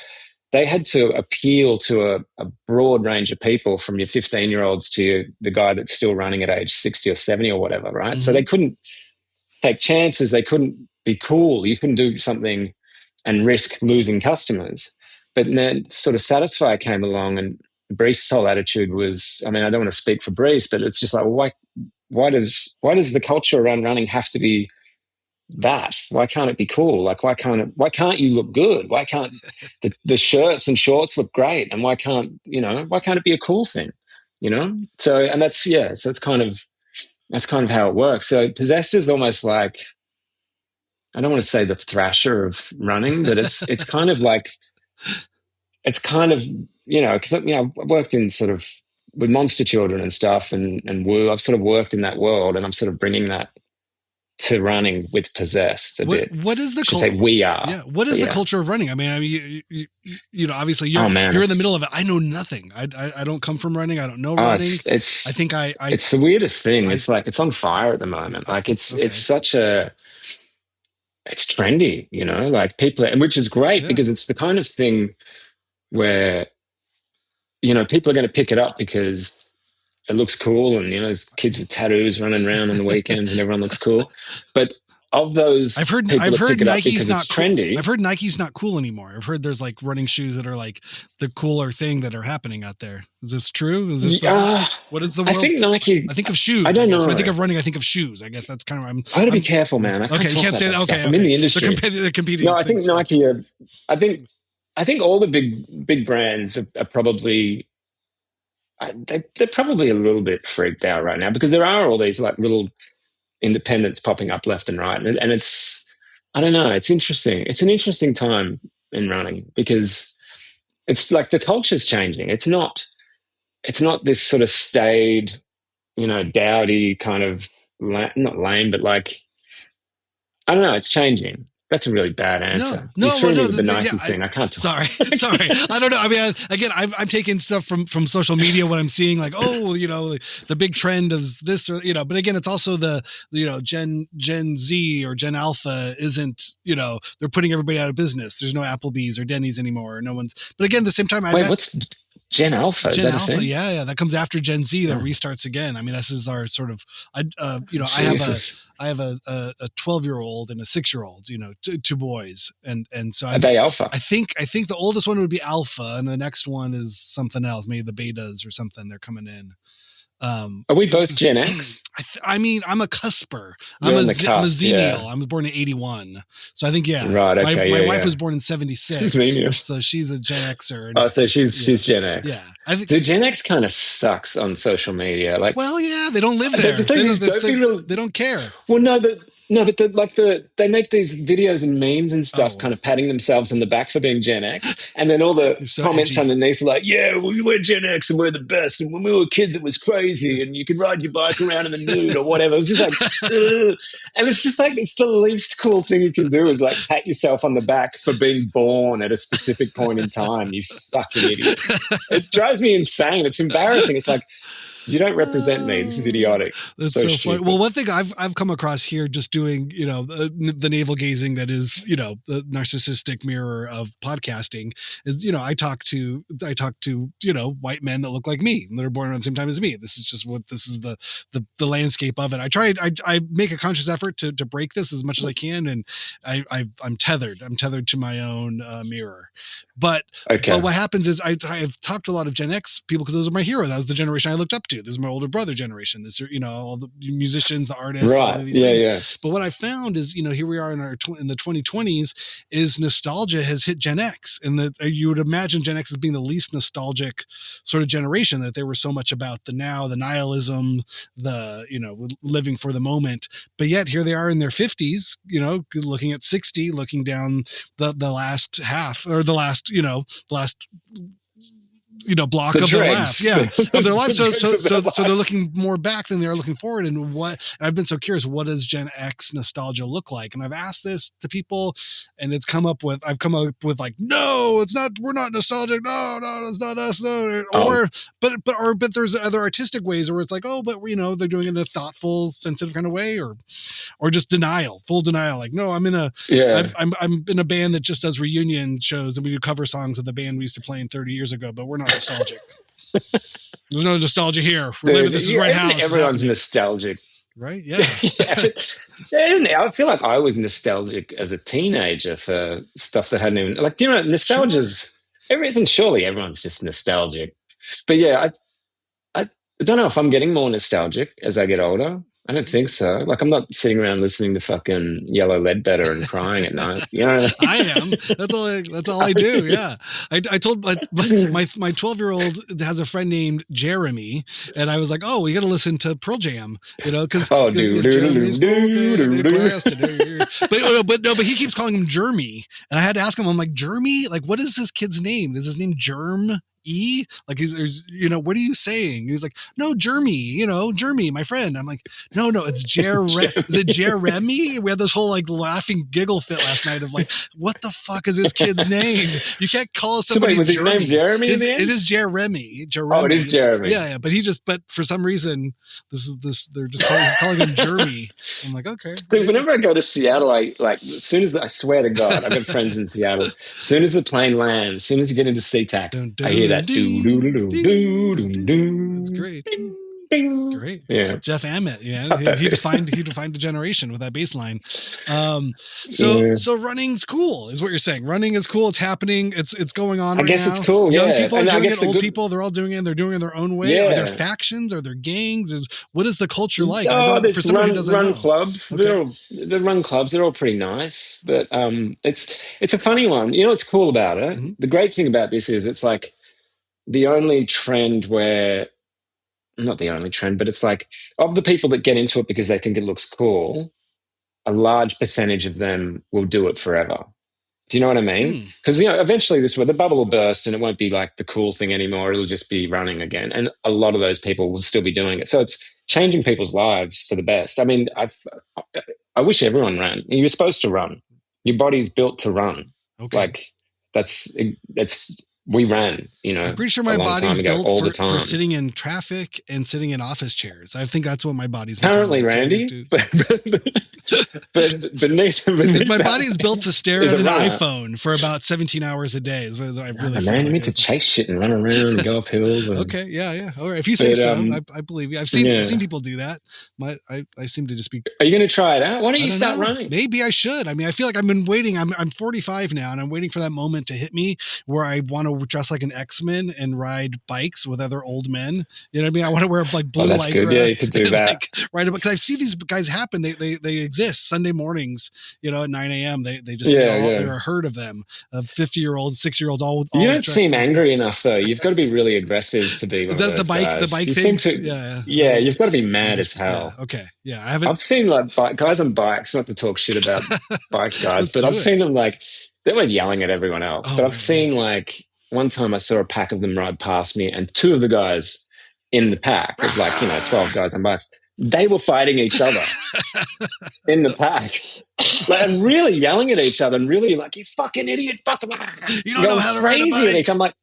They had to appeal to a broad range of people, from your 15-year-olds to the guy that's still running at age 60 or 70 or whatever, right? Mm-hmm. So they couldn't take chances. They couldn't be cool. You couldn't do something and risk losing customers. But then sort of Satisfy came along, and Brees' whole attitude was, I don't want to speak for Brees, but it's just like, why does the culture around running have to be that? Why can't it be cool? Like, why can't you look good? Why can't the shirts and shorts look great? And why can't it be a cool thing? So, and so that's kind of how it works. So Possessed is almost like, I don't want to say the Thrasher of running, but it's kind of like, it's kind of, because I've worked in sort of with Monster Children and stuff, and Woo. I've sort of worked in that world, and I'm sort of bringing that to running with Possessed a bit. What is the culture? Say we are. Yeah. What is the culture of running? I mean, obviously you're in the middle of it. I know nothing. I don't come from running. I don't know running. It's the weirdest thing. It's like it's on fire at the moment. Like it's trendy, like people, and which is great because it's the kind of thing where, people are going to pick it up because it looks cool, and there's kids with tattoos running around on the weekends, and everyone looks cool. But of those, I've heard Nike's not trendy. I've heard Nike's not cool anymore. I've heard there's like running shoes that are like the cooler thing that are happening out there. Is this true? Is this what is the world? I think Nike. I think of shoes. I don't know. When I think of running, I think of shoes. I guess that's kind of. I got to be careful, man. I can't you can't say that. Okay, I'm in the industry. They're competing. No, I think Nike. I think all the big brands are probably. They're probably a little bit freaked out right now because there are all these like little independents popping up left and right, and it's, I don't know, it's interesting. It's an interesting time in running because it's like the culture's changing. It's not this sort of staid, dowdy kind of not lame, but like, I don't know. It's changing. That's a really bad answer. The Nike thing. I can't talk. Sorry. I don't know. I mean, I'm taking stuff from social media when I'm seeing like, the big trend is this, or, but again, it's also the, Gen Z or Gen Alpha isn't, they're putting everybody out of business. There's no Applebee's or Denny's anymore. Or no one's, but again, at the same time, what's Gen Alpha? Gen Alpha, yeah, that comes after Gen Z that restarts again. I mean, this is our sort of, I have a 12-year-old and a 6-year-old, two boys, and so are they Alpha? I think the oldest one would be Alpha, and the next one is something else, maybe the betas or something. They're coming in. Are we both Gen X? I mean, I'm a cusper. I'm a Xennial. Yeah. I was born in 81. So I think, Right, okay, my wife was born in 76. So she's a Gen Xer. So she's Gen X. Yeah. I think, dude, Gen X kind of sucks on social media. Like, well, yeah, they don't live there. They don't care. Well, no, but they make these videos and memes and stuff, kind of patting themselves on the back for being Gen X, and then all the comments underneath are like, "Yeah, we're Gen X and we're the best, and when we were kids it was crazy, and you could ride your bike around in the nude or whatever." It's just like, ugh. And it's just like it's the least cool thing you can do is like pat yourself on the back for being born at a specific point in time. You fucking idiots! It drives me insane. It's embarrassing. It's like, you don't represent me. This is idiotic. That's so funny. Well, one thing I've come across here just doing, the navel gazing that is, the narcissistic mirror of podcasting is, I talk to, white men that look like me and that are born around the same time as me. This is just the landscape of it. I make a conscious effort to break this as much as I can. And I'm tethered to my own mirror. But what happens is I've talked to a lot of Gen X people because those are my heroes. That was the generation I looked up to. This is my older brother generation. This are, all the musicians, the artists, all of these things. Yeah. But what I found is, here we are in the 2020s is nostalgia has hit Gen X, and that you would imagine Gen X as being the least nostalgic sort of generation, that they were so much about the now, the nihilism, the, living for the moment. But yet here they are in their 50s, looking at 60, looking down the last half or the last block of their life, of their life. So they're looking more back than they're looking forward. And I've been so curious, what does Gen X nostalgia look like? And I've asked this to people, and I've come up with like, no, it's not. We're not nostalgic. No, it's not us. No, but there's other artistic ways where it's like, but they're doing it in a thoughtful, sensitive kind of way, or just full denial. Like, no, I'm in a band that just does reunion shows, and we do cover songs of the band we used to play in 30 years ago, but we're not nostalgic. There's no nostalgia here. We're living this is right now. Everyone's nostalgic, right? Yeah. I feel like I was nostalgic as a teenager for stuff that hadn't even nostalgia's. Surely everyone's just nostalgic, but yeah, I don't know if I'm getting more nostalgic as I get older. I don't think so. Like, I'm not sitting around listening to fucking Yellow Ledbetter and crying at night. You know what I am. That's all I do. Yeah. I told my 12-year-old has a friend named Jeremy, and I was like, oh, we got to listen to Pearl Jam, because Jeremy's but he keeps calling him Jeremy, and I had to ask him, I'm like, Jeremy, like, what is this kid's name? Is his name Germ? Like, what are you saying? He's like, no, Jeremy, Jeremy, my friend. I'm like, no, it's is it Jeremy? We had this whole like laughing giggle fit last night of like, what the fuck is this kid's name? You can't call somebody was Jeremy. His name Jeremy? It is Jeremy. Oh, it is Jeremy. Yeah. But for some reason, they're just calling him Jeremy. I'm like, okay. Dude, whenever I go to Seattle, as soon as I swear to God, I've got friends in Seattle. As soon as the plane lands, as soon as you get into SeaTac, I hear that. It's great. It's great. Yeah. Jeff Ament, he defined a generation with that bass line. So running's cool, is what you're saying. Running is cool. It's happening. It's going on. I guess now. It's cool. Young Yeah. people are doing it. Old people, they're all doing it. They're doing it in their own way. Yeah. Are there factions? Are there gangs? What is the culture like? There's run clubs. Okay. The run clubs. They're all pretty nice, but it's a funny one. You know what's cool about it? Mm-hmm. The great thing about this is it's like the only trend where. Not the only trend, but it's like of the people that get into it because they think it looks cool, a large percentage of them will do it forever. Do you know what I mean? Because eventually the bubble will burst and it won't be like the cool thing anymore. It'll just be running again, and a lot of those people will still be doing it. So it's changing people's lives for the best. I mean, I wish everyone ran. You're supposed to run. Your body's built to run. Okay. Like that's. We ran, I'm pretty sure my body's built for sitting in traffic and sitting in office chairs. I think that's what my body's built apparently, Randy. But my body is built to stare at an iPhone for about 17 hours a day. Is what I really feel. Man, you need to chase shit and run around and go up hills. Okay, yeah. All right, if you say so, I believe you. I've seen people do that. I seem to just be. Are you going to try it out? Why don't you start running? Maybe I should. I mean, I feel like I've been waiting. I'm 45 now, and I'm waiting for that moment to hit me where I want to dress like an X-Men and ride bikes with other old men. You know what I mean? I want to wear like blue that's Lycra. Good. Yeah, you could do that. Right, because I see these guys happen. They exist Sunday mornings. At 9 a.m. They're a herd of them. 50-year-olds, 6-year-olds, all. You don't seem angry enough though. You've got to be really aggressive to be. Is that the bike? Guys. The bike things? Yeah. You've got to be mad as hell. Yeah, okay. Yeah, I've seen like guys on bikes. Not to talk shit about bike guys, but I've seen them like they were yelling at everyone else. But I've seen like. One time I saw a pack of them ride past me, and two of the guys in the pack of 12 guys on bikes, they were fighting each other in the pack. And really yelling at each other and really like, you fucking idiot, fucking you don't know how to ride a bike. I'm like,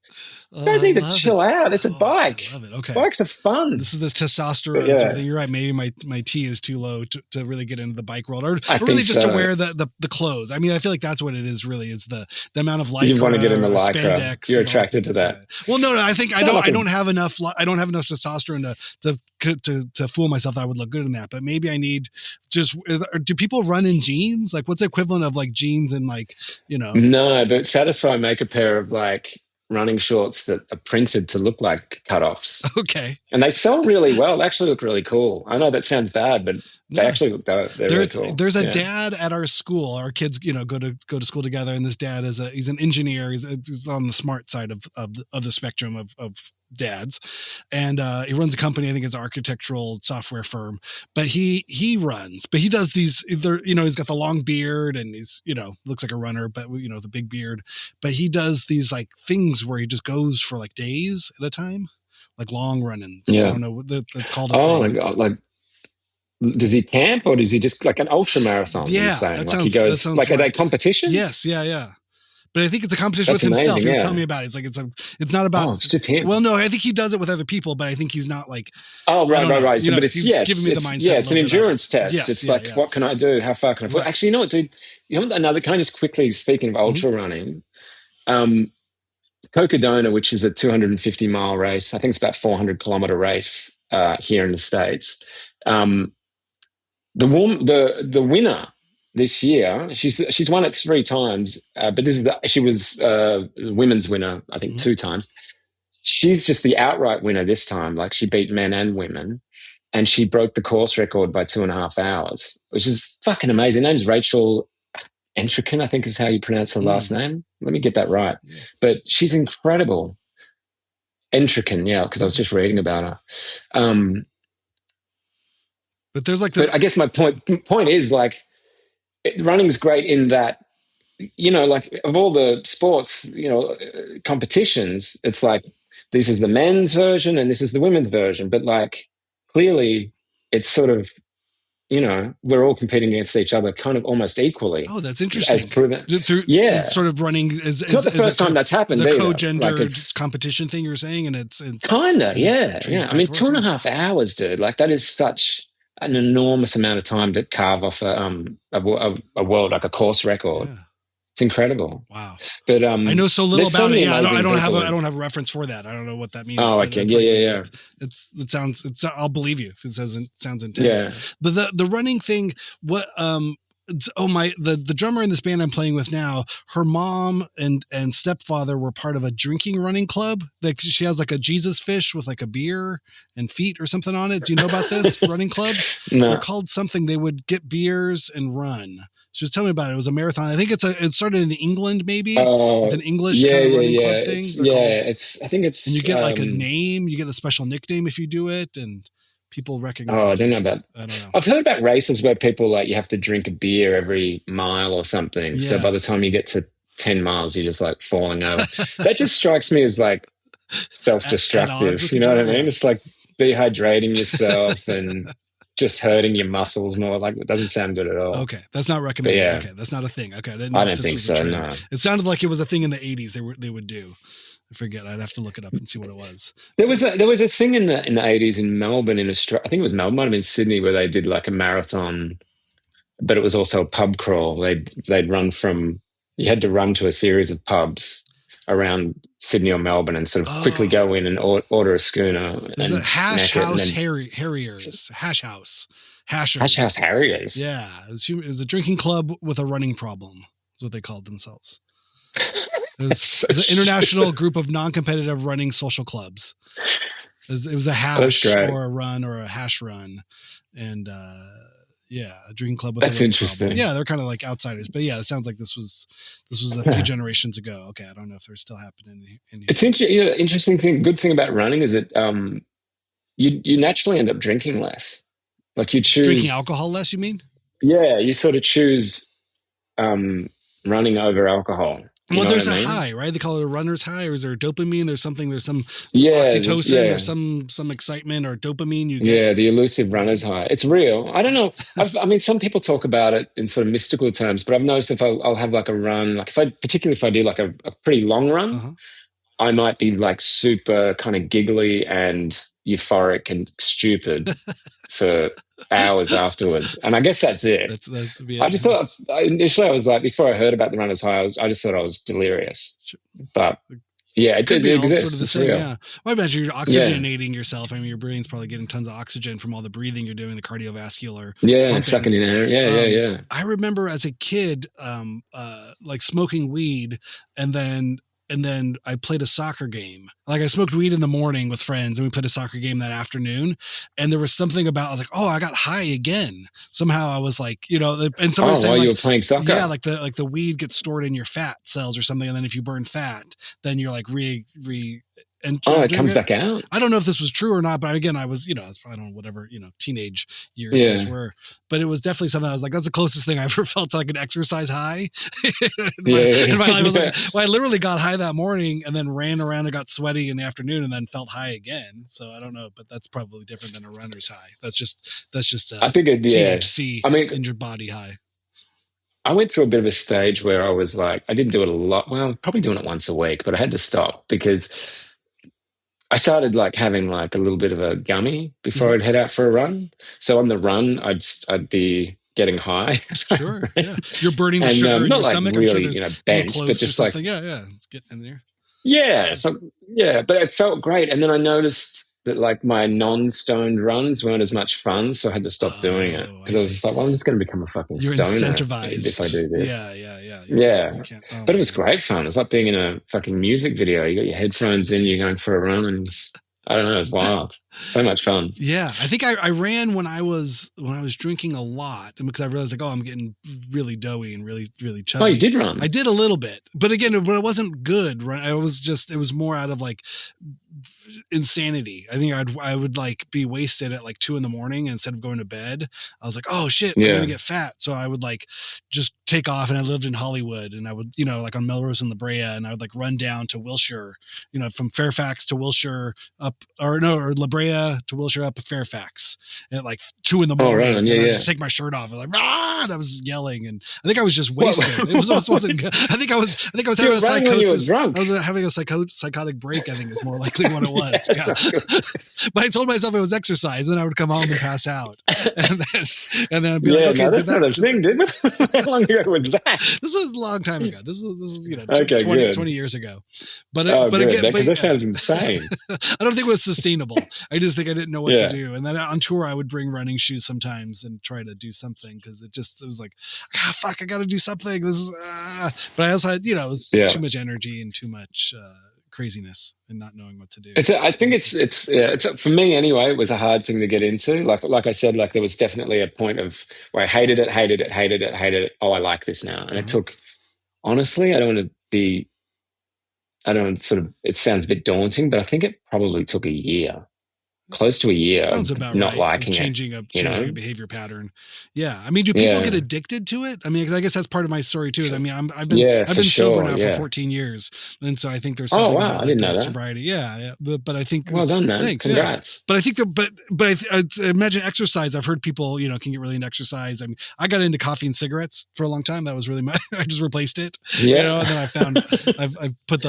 you guys need to chill out. It's a bike. I love it. Okay. Bikes are fun. This is the testosterone sort of thing. You're right. Maybe my T is too low to really get into the bike world, or really just to wear the clothes. I mean, I feel like that's what it is. Really, is the amount of Lycra. You want to get in the Lycra. Spandex. You're attracted to that. Well, no. I think I don't have enough. I don't have enough testosterone to fool myself that I would look good in that. But maybe I need do people run in jeans? Like, what's the equivalent of like jeans and like No, but Satisfy make a pair of like running shorts that are printed to look like cutoffs. Okay. And they sell really well. They actually look really cool. I know that sounds bad, but they actually look dope. Really cool. There's a dad at our school. Our kids, go to school together, and this dad he's an engineer. He's on the smart side of the spectrum of dads, and he runs a company. I think it's an architectural software firm, but he runs, but he does these. He's got the long beard and he's looks like a runner, but the big beard. But he does these like things where he just goes for like days at a time, like long run-ins. Yeah, I don't know what that's called. Oh my god! Like, does he camp or does he just like an ultra marathon? Yeah, he goes like are they competitions? Yes, yeah. But I think it's a competition with himself. Amazing, he was telling me about it. It's like it's not about. Oh, it's just him. Well, no, I think he does it with other people, but I think he's not like. Oh, right. So, but it's giving me the mindset. Yeah, it's an endurance test. Yes, it's like, what can I do? How far can I? Right. Actually, you know what, dude? Another. Can I just quickly, speaking of ultra running, Cocodona, which is a 250-mile race, I think it's about 400-kilometer race here in the States. The winner this year, she's won it 3 times, but she was the women's winner, I think, 2 times. She's just the outright winner this time. Like, she beat men and women. and she broke the course record by 2.5 hours, which is fucking amazing. Her name's Rachel Entrekin, I think is how you pronounce her last name. Let me get that right. Yeah. But she's incredible. Entrekin, yeah, because I was just reading about her. But there's like but I guess my point is like running's great in that, you know, like of all the sports, you know, competitions, it's like this is the men's version and this is the women's version. But like clearly it's sort of, you know, we're all competing against each other kind of almost equally. Oh, that's interesting. As proven. Yeah. It's sort of running it's not the first time that's happened. It's a co-gendered competition thing you're saying, and it's kind of, yeah. I mean, 2.5 hours, dude. Like that is such an enormous amount of time to carve off a world, like a course record. Yeah. It's incredible. Wow. But I know so little about it. Yeah, I don't have a reference for that. I don't know what that means. Oh, okay. Yeah. I'll believe you if it sounds intense. Yeah. But the running thing, the drummer in this band I'm playing with now, her mom and stepfather were part of a drinking running club. Like she has like a Jesus fish with like a beer and feet or something on it. Do you know about this running club? No. They're called something. They would get beers and run. She was telling me about it. It was a marathon. I think it started in England, maybe. It's an English kind of running club thing. I think it's. And you get like a name. You get a special nickname if you do it, and people recognize. I don't know about. I don't know. I've heard about races where people like you have to drink a beer every mile or something. Yeah. So by the time you get to 10 miles, you're just like falling over. That just strikes me as like self-destructive. You know what I mean? It's like dehydrating yourself and just hurting your muscles more. Like it doesn't sound good at all. Okay, that's not recommended. Yeah. Okay, that's not a thing. Okay, I don't think so. No, it sounded like it was a thing in the 80s. They would do. I forget. I'd have to look it up and see what it was. There was a thing in the 80s in Melbourne, in Australia. I think it was Melbourne, might have been Sydney, where they did like a marathon, but it was also a pub crawl. They'd run from. You had to run to a series of pubs around Sydney or Melbourne and sort of quickly go in and order a schooner. Is it Hash House Harriers? Hash House. Hashers. Hash House Harriers. Yeah. It was a drinking club with a running problem, is what they called themselves. It was an international group of non-competitive running social clubs. It was a hash or a run or a hash run. And a drinking club with that's interesting. Problem. Yeah, they're kind of like outsiders, but yeah, it sounds like this was a few generations ago. Okay, I don't know if they're still happening. It's interesting thing. Good thing about running is that you naturally end up drinking less. Like you choose drinking alcohol less. You mean? Yeah, you sort of choose running over alcohol. Well, there's a high, right? They call it a runner's high, or is there dopamine? There's some oxytocin, or some excitement or dopamine. You get. Yeah, the elusive runner's high. It's real. I don't know. I mean, some people talk about it in sort of mystical terms, but I've noticed if I'll have like a run, like particularly if I do like a pretty long run, I might be like super kind of giggly and euphoric and stupid for hours afterwards, and I guess that's it. I just thought initially I was like, before I heard about the runner's high, I just thought I was delirious. But yeah, it exists. Sort of the same, yeah. Well, I imagine you're oxygenating yourself. I mean, your brain's probably getting tons of oxygen from all the breathing you're doing, the cardiovascular. Yeah, pumping. Sucking in air. Yeah. I remember as a kid, like smoking weed, and then I played a soccer game. Like I smoked weed in the morning with friends and we played a soccer game that afternoon. And there was something about, I was like, oh, I got high again. Somehow I was like, and somebody was saying while like, you were playing soccer. Yeah. Like the weed gets stored in your fat cells or something. And then if you burn fat, then you're like and it comes back out. I don't know if this was true or not, but again, I was probably, I don't know, whatever, teenage years were, but it was definitely something I was like, that's the closest thing I ever felt to like an exercise high. in my life. I was like, well, I literally got high that morning and then ran around and got sweaty in the afternoon and then felt high again. So I don't know, but that's probably different than a runner's high. That's just I think THC in your body high. I went through a bit of a stage where I was like, I didn't do it a lot. Well, I was probably doing it once a week, but I had to stop because I started like having like a little bit of a gummy before I'd head out for a run. So on the run, I'd be getting high. Sure, yeah. You're burning the sugar in your stomach. Really, I'm sure bench, but just like let's get in there. Yeah, but it felt great. And then I noticed that like my non-stoned runs weren't as much fun, so I had to stop doing it because I was just like, well, I'm just going to become a fucking You're stoner incentivized if I do this. Yeah. But it was great fun. It's like being in a fucking music video. You got your headphones in, you're going for a run, and I don't know. It's wild. So much fun. Yeah, I think I ran when I was drinking a lot, because I realized like, oh, I'm getting really doughy and really chubby. Oh, you did run? I did a little bit, but again, it wasn't good. Right? It was more out of like insanity. I think I would like be wasted at like 2 a.m. and instead of going to bed, I was like, oh shit, I'm gonna get fat. So I would like just take off, and I lived in Hollywood, and I would, like on Melrose and La Brea, and I would like run down to Wilshire, from Fairfax to Wilshire or La Brea to Wilshire up to Fairfax at like 2 a.m. Oh, right. And I would just take my shirt off. I was like, ah, and I was yelling, and I think I was just wasted. It wasn't good. I think I was having a psychosis. I was having a psychotic break, I think is more likely what it was. Yeah. But I told myself it was exercise, then I would come home and pass out, and then I'd be like, okay, no, that's not a thing, didn't it? How long ago was that? This was a long time ago. This is 20 years ago. But again, because that sounds insane. I don't think it was sustainable. I just think I didn't know what to do. And then on tour, I would bring running shoes sometimes and try to do something, because it was like, fuck, I got to do something. This is, but I also had, it was too much energy and too much craziness and not knowing what to do. I think it's for me anyway. It was a hard thing to get into. Like I said, like there was definitely a point of where I hated it. Oh, I like this now, and it took. Honestly, I don't want to be. I don't sort of. It sounds a bit daunting, but I think it probably took a year. Close to a year. Sounds about not right. liking changing a behavior pattern. Yeah, I mean, do people get addicted to it? I mean, because I guess that's part of my story too. I mean, I've been sober now for 14 years, and so I think there's something about I didn't know that. sobriety. Yeah. But I think well done, man. Thanks, congrats. Yeah. But I think I imagine exercise. I've heard people can get really into exercise. I mean, I got into coffee and cigarettes for a long time. That was really I just replaced it. Yeah, and then I found I've put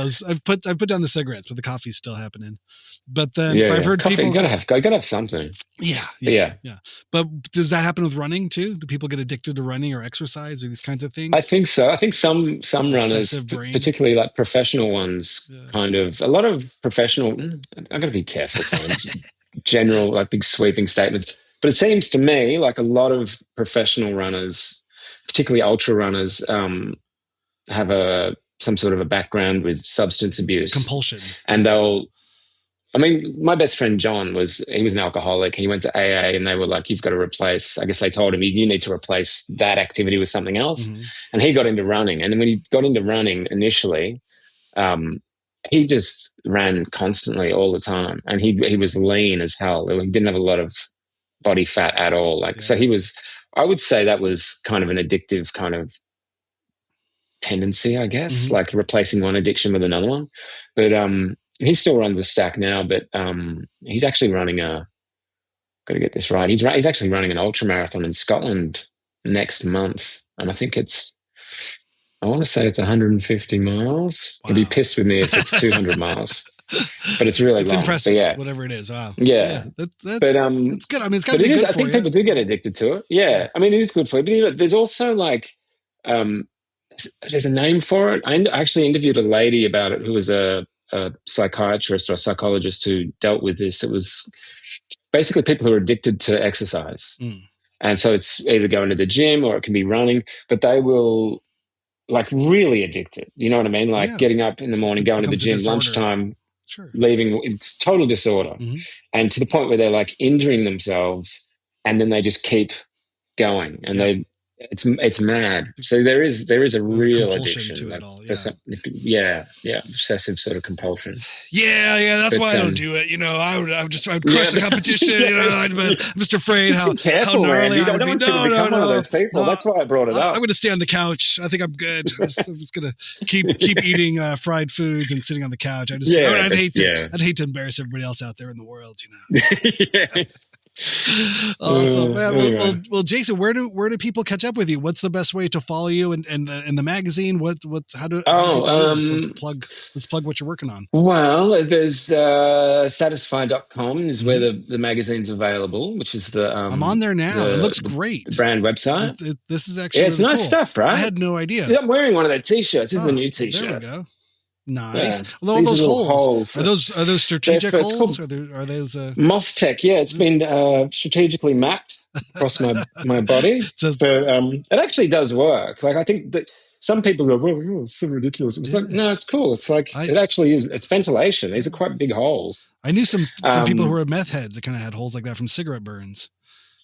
down the cigarettes, but the coffee's still happening. But then but I've heard coffee, people you gotta have something. Yeah. But does that happen with running too? Do people get addicted to running or exercise or these kinds of things? I think so. I think some runners, particularly like professional ones, kind of a lot of professional. I got to be careful. General, like big sweeping statements, but it seems to me like a lot of professional runners, particularly ultra runners, have some sort of a background with substance abuse, compulsion, and they'll. I mean, my best friend John was an alcoholic. He went to AA and they were like, you've got to replace, I guess they told him, you need to replace that activity with something else. Mm-hmm. And he got into running. And when he got into running initially, he just ran constantly all the time. And he was lean as hell. He didn't have a lot of body fat at all. So he was, I would say that was kind of an addictive kind of tendency, I guess, like replacing one addiction with another one. But, he still runs a stack now, but he's actually running got to get this right. He's actually running an ultra marathon in Scotland next month. And I think I want to say it's 150 miles. Wow. He'd be pissed with me if it's 200 miles. But it's really long. Impressive, so whatever it is. Wow. Yeah. But it's good. I mean, it's got to be good for you. I think people do get addicted to it. Yeah. I mean, it is good for you. But there's also like, there's a name for it. I actually interviewed a lady about it who was a psychiatrist or a psychologist who dealt with this. It was basically people who are addicted to exercise. And so it's either going to the gym or it can be running, but they will like really addicted. You know what I mean? Like getting up in the morning, going to the gym, lunchtime, leaving. It's total disorder. And to the point where they're like injuring themselves and then they just keep going and it's mad. So there is a real addiction to it all. Obsessive sort of compulsion. That's why I don't do it. I would crush the competition. I'm just afraid how gnarly I would be. No, one of those people. That's why I brought it up. I'm going to stay on the couch. I think I'm good. I'm just going to keep eating fried foods and sitting on the couch. I'd hate to embarrass everybody else out there in the world. Awesome, man. Well, Jason, where do people catch up with you? What's the best way to follow you and the magazine? Let's plug what you're working on. Well, there's satisfy.com is where the magazine's available, which is the I'm on there now. It looks great. The brand website. This is actually it's really nice stuff, right? I had no idea. I'm wearing one of their t-shirts. This is a new t-shirt. There we go. Nice. Yeah. All those holes. Are those strategic holes? Are those MOFTech? Yeah, it's been strategically mapped across my body. But it actually does work. Like I think that some people go, well, it's so ridiculous. It's like, no, it's cool. It's like, it actually is. It's ventilation. These are quite big holes. I knew some people who were meth heads that kind of had holes like that from cigarette burns.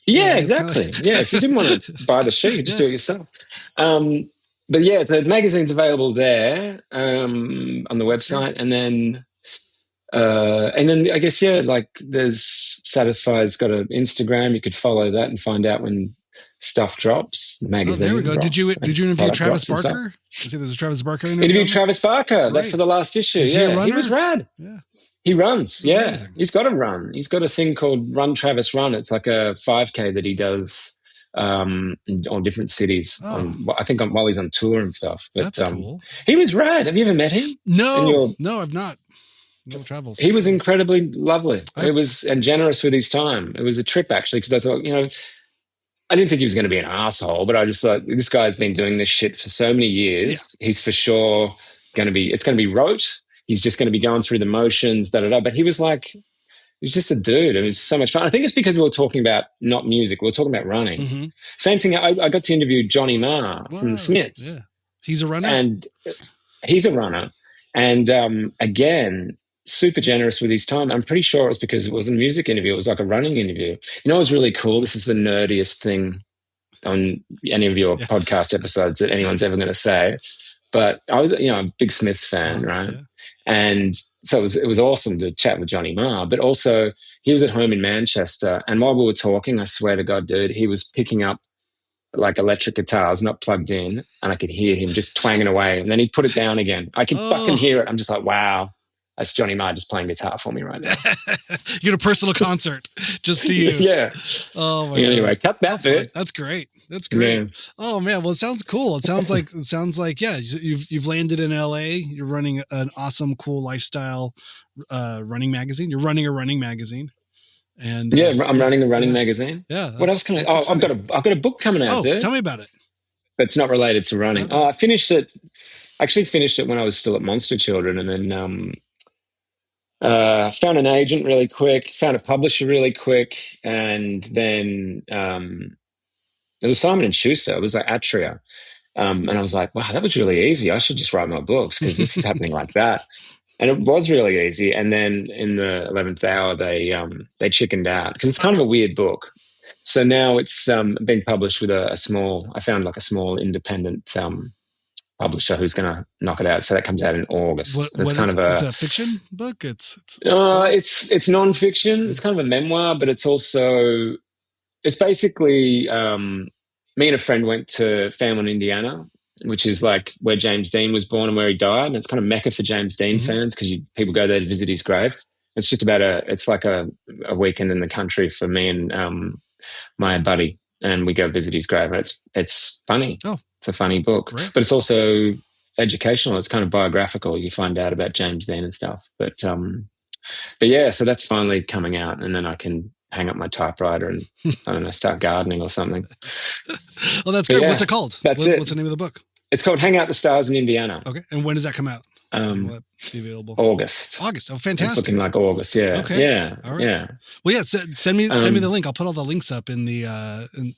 Yeah, exactly. Yeah, if you didn't want to buy the sheet, you just do it yourself. But yeah, the magazine's available there on the website, and then I guess like there's Satisfy's got an Instagram. You could follow that and find out when stuff drops. The magazine. Oh, there we go. Did you interview Travis Barker? You see, there's a Travis Barker interview. Interviewed Travis Barker. That's for the last issue. Is he a runner? He was rad. Yeah. He runs, Amazing. He's got a run. He's got a thing called Run Travis Run. It's like a 5K that he does on different cities. I think while he's on tour and stuff. But, that's cool. He was rad. Have you ever met him? No, I've not. No travels. He was incredibly lovely. And generous with his time. It was a trip, actually, because I thought, I didn't think he was going to be an asshole, but I just thought, this guy's been doing this shit for so many years. Yeah. He's for sure it's going to be rote. He's just going to be going through the motions, But he was just a dude. It was so much fun. I think it's because we were talking about not music. We were talking about running. Mm-hmm. Same thing. I got to interview Johnny Marr from the Smiths. Yeah. He's a runner? And he's a runner. And again, super generous with his time. I'm pretty sure it was because it wasn't a music interview. It was like a running interview. It was really cool. This is the nerdiest thing on any of your podcast episodes that anyone's ever going to say. But I was, I'm a big Smiths fan, right? Yeah. And so it was awesome to chat with Johnny Marr. But also, he was at home in Manchester, and while we were talking, I swear to God, dude, he was picking up like electric guitars, not plugged in, and I could hear him just twanging away. And then he'd put it down again. I could fucking hear it. I'm just like, wow, that's Johnny Marr just playing guitar for me right now. You get a personal concert just to you. Yeah. Oh my God. Anyway, cut that bit. That's great. That's great. Yeah. Oh man. Well, it sounds cool. It sounds like, yeah, you've landed in LA. You're running an awesome, cool lifestyle, running magazine. You're running a running magazine. And I'm running a running magazine. Yeah. What else can I? I've got a book coming out. Dude. Tell me about it. That's not related to running. I finished it. Actually, finished it when I was still at Monster Children, and then found an agent really quick, found a publisher really quick, and then it was Simon and Schuster. It was like Atria, and I was like, wow, that was really easy. I should just write more books because this is happening like that. And it was really easy. And then in the 11th hour, they chickened out because it's kind of a weird book. So now it's being published with I found like a small independent publisher who's going to knock it out. So that comes out in August. It's a fiction book. It's nonfiction. It's kind of a memoir, but it's basically me and a friend went to Fairmont, Indiana, which is like where James Dean was born and where he died. And it's kind of Mecca for James Dean fans because people go there to visit his grave. It's just it's like a weekend in the country for me and my buddy, and we go visit his grave. And it's funny. Oh. It's a funny book, but it's also educational. It's kind of biographical. You find out about James Dean and stuff. But yeah, so that's finally coming out, and then I can hang up my typewriter and I don't know, start gardening or something. Well, that's great. Yeah, what's it called? What's the name of the book? It's called Hang Out the Stars in Indiana. Okay. And when does that come out? Will that be available? August. Oh, fantastic. It's looking like August. Yeah. Okay. Yeah. All right. Yeah. Well, yeah. Send me the link. I'll put all the links up in the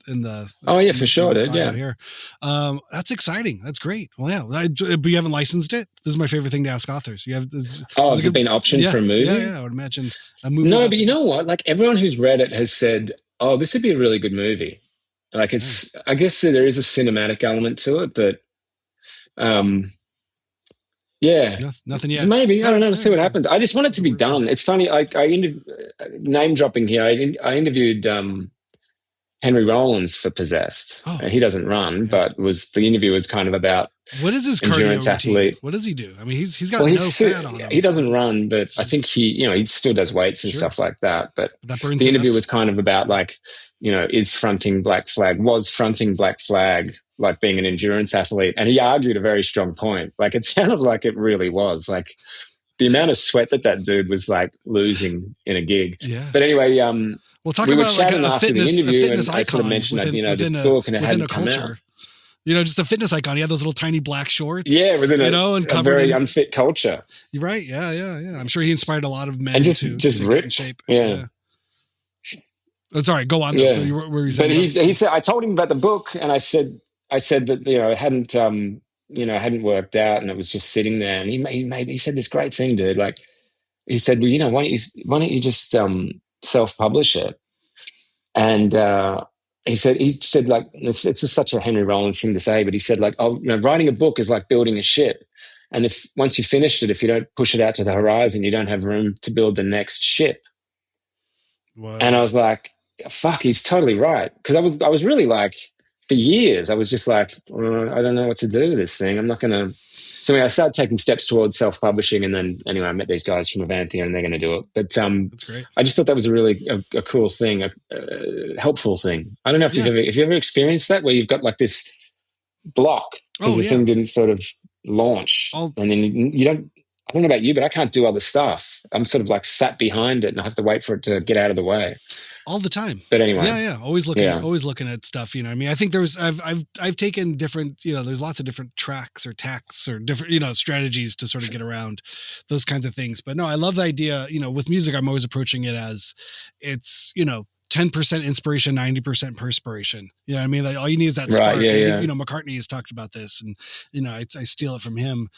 in the. Oh yeah, for sure, dude. Yeah. Here. That's exciting. That's great. Well, yeah. But you haven't licensed it. This is my favorite thing to ask authors. You have this. Has it been optioned for a movie? Yeah. I would imagine a movie. No, but you know what? Like everyone who's read it has said, "Oh, this would be a really good movie." Like it's. I guess there is a cinematic element to it, but. Yeah, nothing yet. So maybe I don't know. We'll see what happens. I just want it to be done. It's funny. Name dropping here. I interviewed Henry Rollins for Possessed. And he doesn't run, but the interview was kind of about what is his endurance cardio athlete. Routine? What does he do? I mean, he's got no fat on him. He doesn't run, but I think he still does weights and stuff like that. But the interview was kind of about was fronting Black Flag like being an endurance athlete? And he argued a very strong point. Like it sounded like it really was. Like the amount of sweat that dude was like losing in a gig. Yeah. But anyway, we'll talk about like a fitness icon. I sort of mentioned this book and it hadn't come out. Just a fitness icon. He had those little tiny black shorts. Yeah, within a very unfit culture. You're right. Yeah. I'm sure he inspired a lot of men and just to rich. get in shape. Yeah. Oh, sorry, go on. Yeah. Where you but he said, I told him about the book, and I said that it hadn't hadn't worked out, and it was just sitting there. And he said this great thing, dude. Like he said, well, why don't you just self-publish it? And he said like it's just such a Henry Rollins thing to say, but he said like, oh, writing a book is like building a ship, and if once you finished it, if you don't push it out to the horizon, you don't have room to build the next ship. Wow. And I was like, fuck, he's totally right. Because I was really like, for years, I was just like, I don't know what to do with this thing. I'm not going to. So anyway, I started taking steps towards self-publishing, and then anyway, I met these guys from Avantia, and they're going to do it. But That's great. I just thought that was a really a cool thing, a helpful thing. I don't know if you ever experienced that, where you've got like this block because the thing didn't sort of launch, and then you don't. I don't know about you, but I can't do other stuff. I'm sort of like sat behind it, and I have to wait for it to get out of the way all the time. But anyway, always looking at stuff. I mean, I think I've taken different. There's lots of different tracks or tacks or different strategies to sort of get around those kinds of things. But no, I love the idea. With music, I'm always approaching it as it's 10% inspiration, 90% perspiration. You know what I mean? Like all you need is that spark. Right, yeah. McCartney has talked about this, and I steal it from him.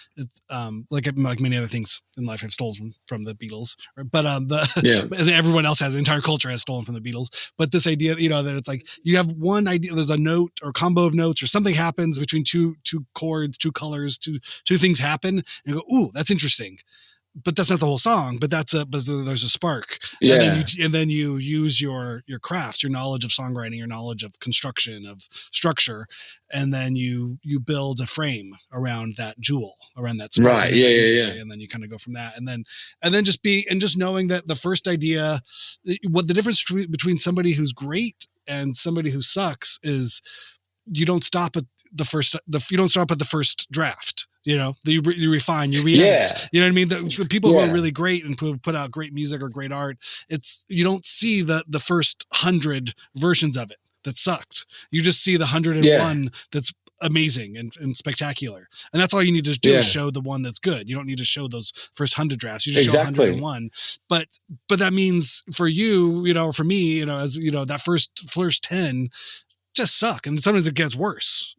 Like many other things in life, I've stolen from the Beatles. But and everyone else has, the entire culture has stolen from the Beatles. But this idea, that it's like you have one idea, there's a note or combo of notes, or something happens between two chords, two colors, two things happen, and you go, ooh, that's interesting. But that's not the whole song, but there's a spark. Yeah. And then you use your craft, your knowledge of songwriting, your knowledge of construction, of structure. And then you build a frame around that jewel, around that spark. Right. Yeah. And then you kind of go from that. And then just knowing that the first idea, what the difference between somebody who's great and somebody who sucks is you don't stop at the first draft. You refine, you re-edit. You know what I mean? The people who are really great and who have put out great music or great art, you don't see the first 100 versions of it that sucked. You just see the 101 that's amazing and spectacular. And that's all you need to do is show the one that's good. You don't need to show those first 100 drafts. You just show 101. But that means for you, or for me, as that first 10 just suck, and sometimes it gets worse.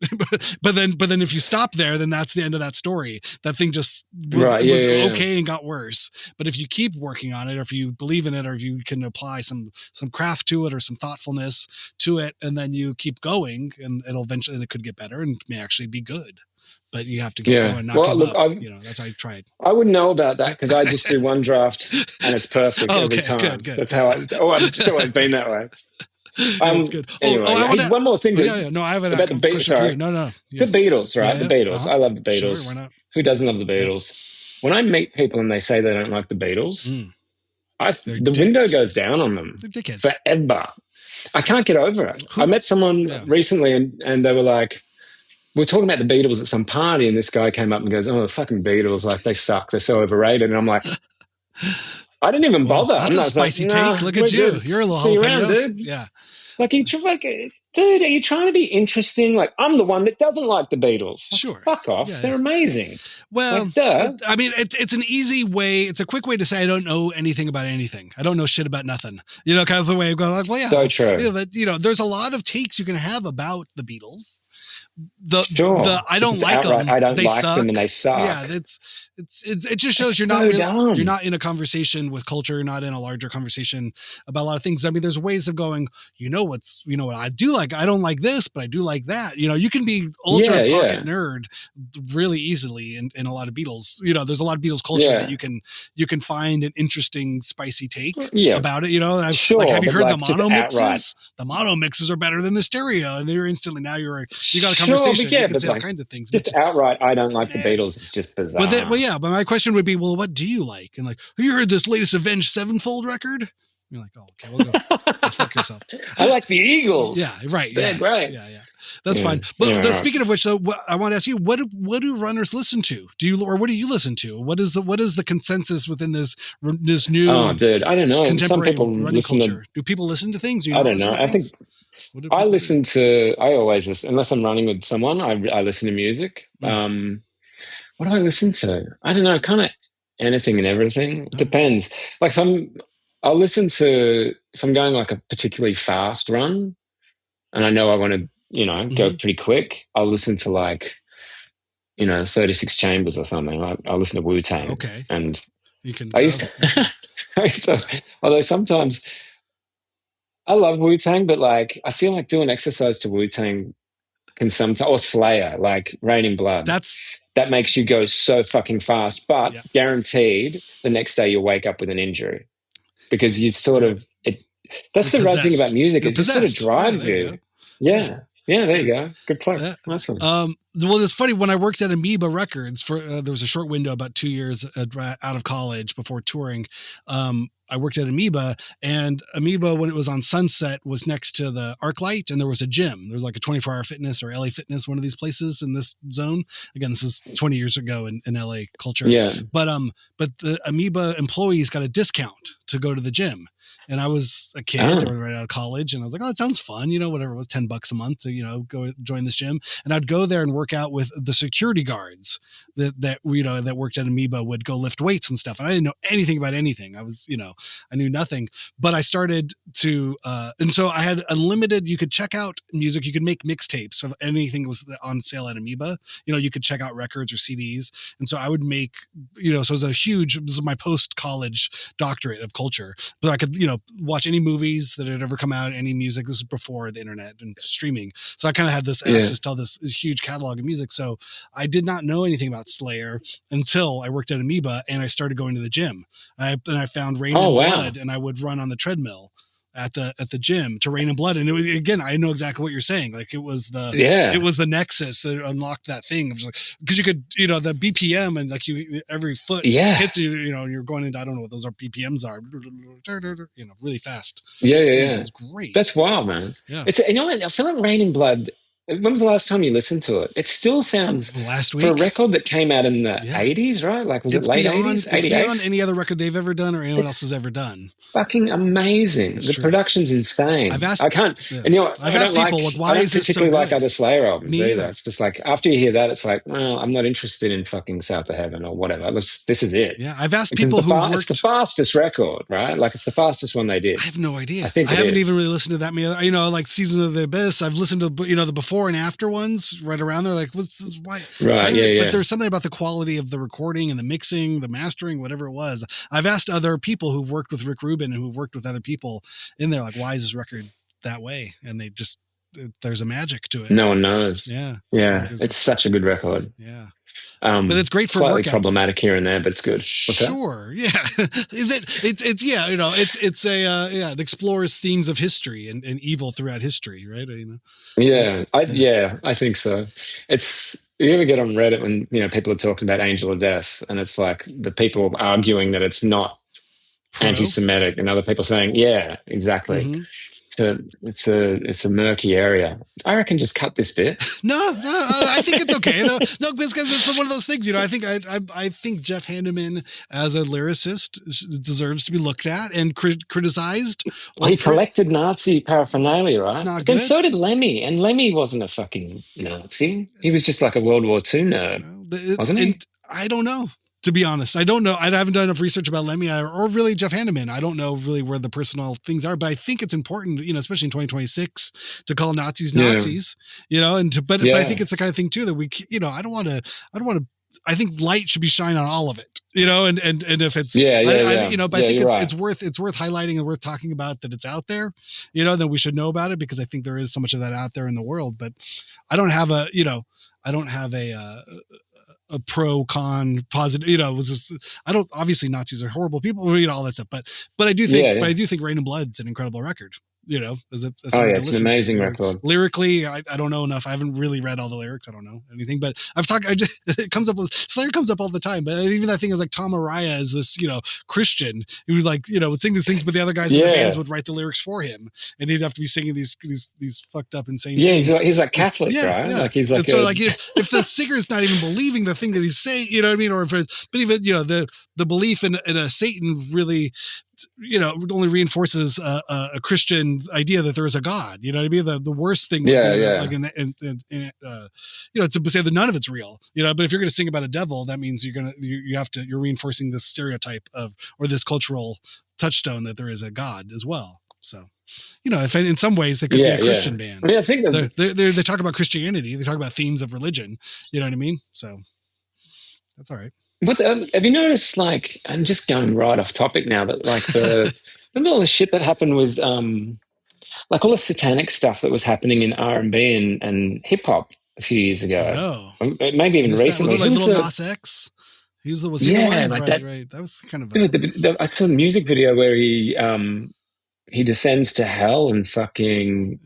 but then if you stop there, then that's the end of that story. That thing just was okay and got worse. But if you keep working on it, or if you believe in it, or if you can apply some craft to it or some thoughtfulness to it, and then you keep going, and it could get better and may actually be good. But you have to keep going, not give up. That's how I tried. I wouldn't know about that because I just do one draft and it's perfect every time. Good. That's how I've always been that way. That's good. Anyway, one more thing. No, I have about the Beatles. Sorry. No. Yes. The Beatles, right? The Beatles. I love the Beatles. Sure, why not? Who doesn't love the Beatles? When I meet people and they say they don't like the Beatles, the window goes down on them forever. I can't get over it. I met someone recently and they were like, we're talking about the Beatles at some party, and this guy came up and goes, "Oh, the fucking Beatles! Like they suck. They're so overrated." And I'm like, I didn't even bother. That's a spicy take. Look at you. You're a little see you around, dude. Yeah. Dude, are you trying to be interesting? Like, I'm the one that doesn't like the Beatles. Sure. Fuck off. They're amazing. Well, I mean, it's an easy way. It's a quick way to say I don't know anything about anything. I don't know shit about nothing. Kind of the way of going like, well, yeah. So true. There's a lot of takes you can have about the Beatles. I don't like them. I don't like them, and they suck. Yeah, it just shows you're not in a conversation with culture. You're not in a larger conversation about a lot of things. I mean, there's ways of going. What I do like. I don't like this, but I do like that. You can be ultra pocket nerd really easily in a lot of Beatles. There's a lot of Beatles culture that you can find an interesting, spicy take about it. Sure, like, have you heard the mono mixes? The mono mixes are better than the stereo, and you're instantly now you got a conversation. You can say all kinds of things. Just outright, I don't like the Beatles. It's just bizarre. But my question would be, well, what do you like? And like, have you heard this latest Avenged Sevenfold record? You're like, oh, okay, we'll go. Fuck yourself. I like the Eagles. Yeah, right. They're great. Yeah. That's fine. But speaking of which, though, I want to ask you, what do runners listen to? What do you listen to? What is the consensus within this new? Oh, dude, I don't know. Some people listen culture? Do people listen to things? I don't know. I think I listen to. I always listen unless I'm running with someone. I listen to music. What do I listen to? I don't know. Kind of anything and everything. It depends. Like I'll listen to if I'm going like a particularly fast run, and I know I want to. Go pretty quick. I'll listen to like 36 Chambers or something. I listen to Wu-Tang, Okay. and You can I go. used to, I used to, although sometimes I love Wu-Tang, but like I feel like doing exercise to Wu-Tang can sometimes, or Slayer, like Raining Blood. That's That makes you go so fucking fast, but yeah. guaranteed the next day you'll wake up with an injury because you sort You're of it. That's you're the right thing about possessed. music. You're It just sort of possessed. Yeah, drives there you you. go. Yeah. Yeah, yeah. There Yeah. you go. Good plug. Yeah. Nice one. Well, it's funny when I worked at Amoeba Records for there was a short window about 2 years out of college before touring. I worked at Amoeba, and Amoeba, when it was on Sunset, was next to the ArcLight, and there was a gym. There was like a 24-hour fitness or LA Fitness, one of these places in this zone. Again, this is 20 years ago in LA culture. Yeah. But the Amoeba employees got a discount to go to the gym. And I was a kid or right out of college, and I was like, oh, it sounds fun. Whatever it was, $10 a month to, go join this gym. And I'd go there and work out with the security guards that worked at Amoeba would go lift weights and stuff. And I didn't know anything about anything. I knew nothing, but I started to, and so I had unlimited, you could check out music. You could make mixtapes of anything was on sale at Amoeba. You could check out records or CDs. And so I would make, so it was this is my post-college doctorate of culture. But I could, watch any movies that had ever come out, any music. This is before the internet and streaming. So I kind of had this access to all this huge catalog of music. So I did not know anything about Slayer until I worked at Amoeba and I started going to the gym. And I found Rain and Blood, and I would run on the treadmill at the gym to Rain and Blood. And it was, again, I know exactly what you're saying. Like it was the nexus that unlocked that thing. It was like, because you could, the BPM and like every foot hits you, and you're going into, I don't know what those BPMs are, really fast. Yeah. It's great. That's wild, man. Yeah. It's, what? I feel like Rain and Blood. When was the last time you listened to it? It still sounds last week for a record that came out in the 80s, right? Like was it late 80s? It's beyond any other record they've ever done or anyone else has ever done. Fucking amazing. The production's insane. I've asked people, why is this so good? I don't particularly like other Slayer albums either. It's just like after you hear that, it's like, well, I'm not interested in fucking South of Heaven or whatever. This is it. Yeah, I've asked people who worked. It's the fastest record, right? Like it's the fastest one they did. I have no idea. I haven't even really listened to that many. Like Seasons of the Abyss. I've listened to the before and after ones right around there. Like what's this? Why? Right. Yeah. But there's something about the quality of the recording and the mixing, the mastering, whatever it was. I've asked other people who've worked with Rick Rubin and who've worked with other people in there, like, why is this record that way? And they just, there's a magic to it. No one knows. Yeah. It's such a good record. Yeah. But it's great for slightly workout. Problematic here and there, but it's good. Sure. Yeah. Is it? It's yeah. It explores themes of history and evil throughout history, right? Yeah. I think so. You ever get on Reddit when people are talking about Angel of Death, and it's like the people arguing that it's not anti-Semitic, and other people saying, yeah, exactly. Mm-hmm. It's a murky area. I reckon just cut this bit. No, I think it's okay. No, because it's one of those things. I think Jeff Hanneman as a lyricist deserves to be looked at and criticized. Well, he collected Nazi paraphernalia, right? It's not good. And so did Lemmy, and Lemmy wasn't a fucking Nazi. He was just like a World War II nerd, wasn't he? I don't know. To be honest, I don't know. I haven't done enough research about Lemmy or really Jeff Hanneman. I don't know really where the personal things are, but I think it's important, especially in 2026, to call Nazis Nazis, but I think it's the kind of thing too that we, I don't want to. I think light should be shined on all of it, and if it's, but I think it's worth highlighting and worth talking about that it's out there, then we should know about it because I think there is so much of that out there in the world. But I don't have a pro con positive, obviously Nazis are horrible people, all that stuff, but I do think Rain and Blood's an incredible record. It's an amazing record. Lyrically, I don't know enough. I haven't really read all the lyrics. I don't know anything, but Slayer comes up all the time. But even that thing is like Tom Araya is this, Christian who would sing these things, but the other guys in the bands would write the lyrics for him, and he'd have to be singing these fucked up insane. Yeah, things. he's like Catholic, right? Yeah. Like he's like. So if the singer's not even believing the thing that he's saying, you know what I mean, or but even the belief in a Satan really, only reinforces a Christian idea that there is a God. You know what I mean? The worst thing would be like to say that none of it's real. But if you're going to sing about a devil, that means you're reinforcing this stereotype of, or this cultural touchstone that there is a God as well. So if in some ways they could be a Christian band. I mean, I think they talk about Christianity. They talk about themes of religion. You know what I mean? So that's all right. But have you noticed, like, I'm just going right off topic now, but like remember all the shit that happened with like all the satanic stuff that was happening in R&B and hip hop a few years ago? No. Maybe even recently. Was it like Lil Nas X? Was he the one? Like right. That was kind of I saw a music video where he descends to hell and fucking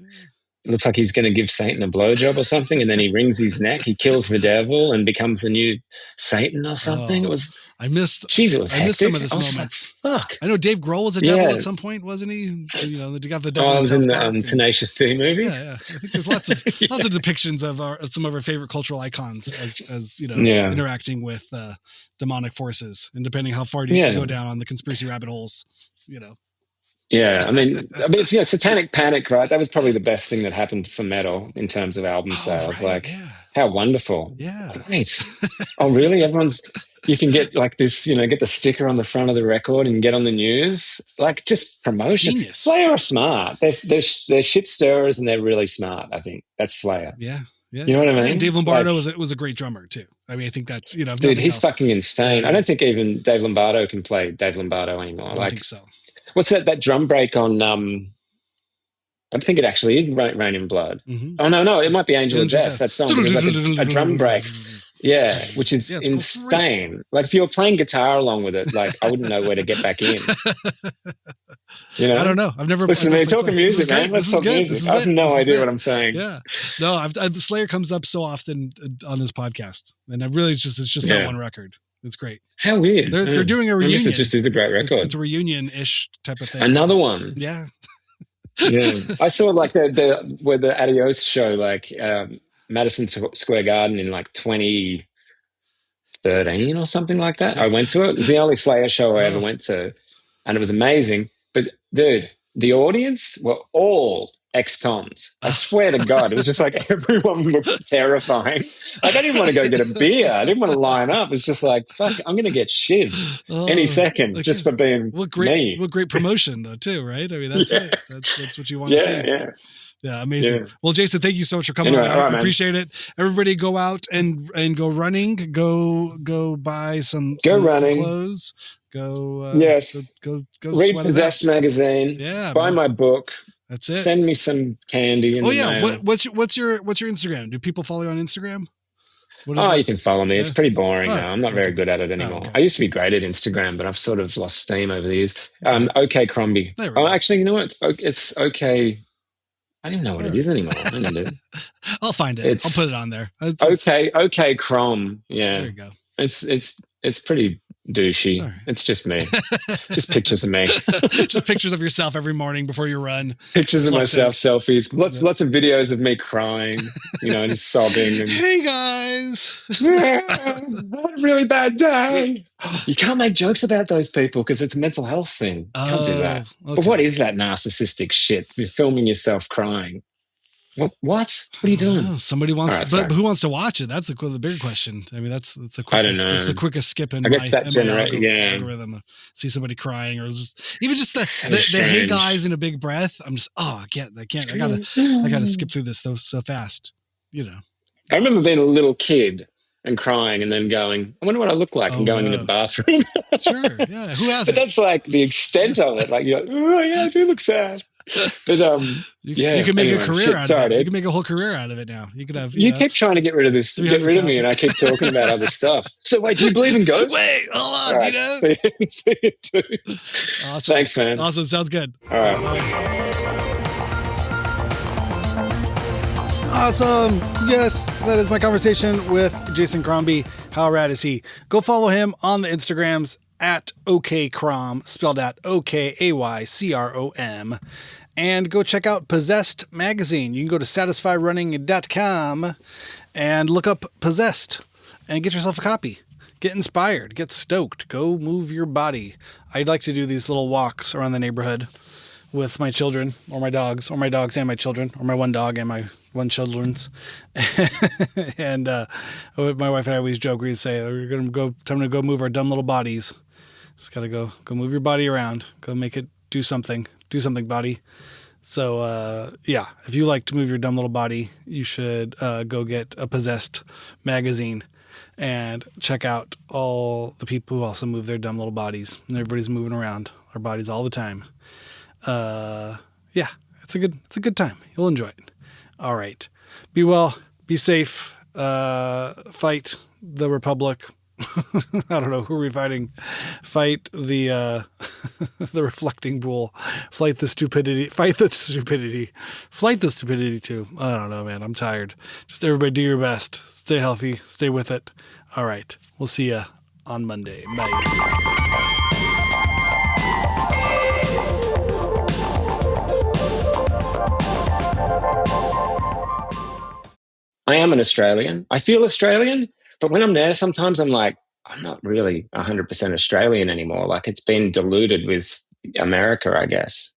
looks like he's going to give Satan a blowjob or something, and then he wrings his neck, he kills the devil and becomes the new Satan or something. It was I missed some of this moments. Like, fuck. I know Dave Grohl was a devil at some point, wasn't he? They got the devil. I was in the Tenacious D movie. Yeah. I think there's lots of depictions of some of our favorite cultural icons as interacting with demonic forces, and depending how far you go down on the conspiracy rabbit holes, Yeah, I mean, Satanic Panic, right? That was probably the best thing that happened for metal in terms of album sales. How wonderful! Yeah, great. Oh, really? You can get like this, get the sticker on the front of the record and get on the news, like just promotion. Genius. Slayer are smart. They're shit stirrers and they're really smart. I think that's Slayer. Yeah. You know what I mean? And Dave Lombardo was a great drummer too. I mean, I think that's dude, he's fucking insane. I don't think even Dave Lombardo can play Dave Lombardo anymore. I don't think so. What's that drum break on? I think it actually is Rain in Blood. Mm-hmm. Oh no, it might be Angel of Death. That song is like a drum break. Yeah, which is insane. Great. Like if you were playing guitar along with it, like I wouldn't know where to get back in. I don't know. I've never listen. They're talking music, man. Let's talk music. I have no idea what I'm saying. Yeah, no. Slayer comes up so often on this podcast, and it's just that one record. It's great. How weird. They're doing a reunion. It just is a great record. It's a reunion-ish type of thing. Another one. Yeah. Yeah. I saw like the Adios show, like Madison Square Garden in like 2013 or something like that. I went to it. It was the only Slayer show I ever went to, and it was amazing. But dude, the audience were all ex-cons. I swear to God, it was just like everyone looked terrifying. Like I didn't want to go get a beer. I didn't want to line up. It's just like, fuck, I'm going to get shivved any second just for being me. What great promotion though too, right? I mean, that's it. That's what you want to see. Yeah, amazing. Yeah. Well, Jason, thank you so much for coming on. I appreciate it. Everybody go out and go running. Go buy some clothes. Go read Possessed magazine. Yeah. Buy my book. That's it. Send me some candy. What's your Instagram? Do people follow you on Instagram? You can follow me. It's pretty boring now. I'm not very good at it anymore. I used to be great at Instagram, but I've sort of lost steam over the years. Okay, Crombie. Actually, you know what? It's okay. I don't even know what it is anymore. I'll find it. I'll put it on there. Okay, Crom. Yeah. There you go. It's pretty douchey. Right. It's just me. Just pictures of me. Just pictures of yourself every morning before you run. Pictures of myself, selfies. Lots of videos of me crying, and sobbing. And, hey guys. I had a really bad day. You can't make jokes about those people because it's a mental health thing. You can't do that. Okay. But what is that narcissistic shit? You're filming yourself crying. What? What are you doing? Somebody wants, but who wants to watch it? That's the bigger question. I mean, that's the quickest. I don't know. It's the quickest skip in my algorithm. See somebody crying, or even just the hey guys in a big breath. I'm just I can't. I gotta skip through this so fast. I remember being a little kid and crying, and then going, I wonder what I look like, and going into the bathroom. Sure, yeah. Who has but that's like the extent of it. Like you're like, oh yeah, I do look sad. But you can make a career out of it. You can make a whole career out of it now. You could have. You keep trying to get rid of me, and I keep talking about other stuff. So wait, do you believe in ghosts? Wait, hold on, right, see you too. Awesome. Thanks, man. Awesome. Sounds good. All right. Bye. Awesome. Yes, that is my conversation with Jason Crombie. How rad is he? Go follow him on the Instagrams at OKCrom, spelled out OKAYCROM. And go check out Possessed magazine. You can go to satisfyrunning.com and look up Possessed and get yourself a copy. Get inspired. Get stoked. Go move your body. I'd like to do these little walks around the neighborhood with my children or my dogs and my children, or my one dog and my one children's. And my wife and I always joke, we say, we're going to time to go move our dumb little bodies. Just got to go move your body around. Go make it do something. Do something, body. So, yeah, if you like to move your dumb little body, you should go get a Possessed magazine and check out all the people who also move their dumb little bodies. And everybody's moving around our bodies all the time. Yeah, it's a good time. You'll enjoy it. All right. Be well, be safe, fight the Republic. I don't know who are we fighting. Fight the the reflecting pool. Fight the stupidity. Flight the stupidity too. I don't know, man. I'm tired. Just everybody do your best. Stay healthy. Stay with it. All right. We'll see you on Monday. Bye. I am an Australian. I feel Australian, but when I'm there, sometimes I'm like, I'm not really 100% Australian anymore. Like it's been diluted with America, I guess.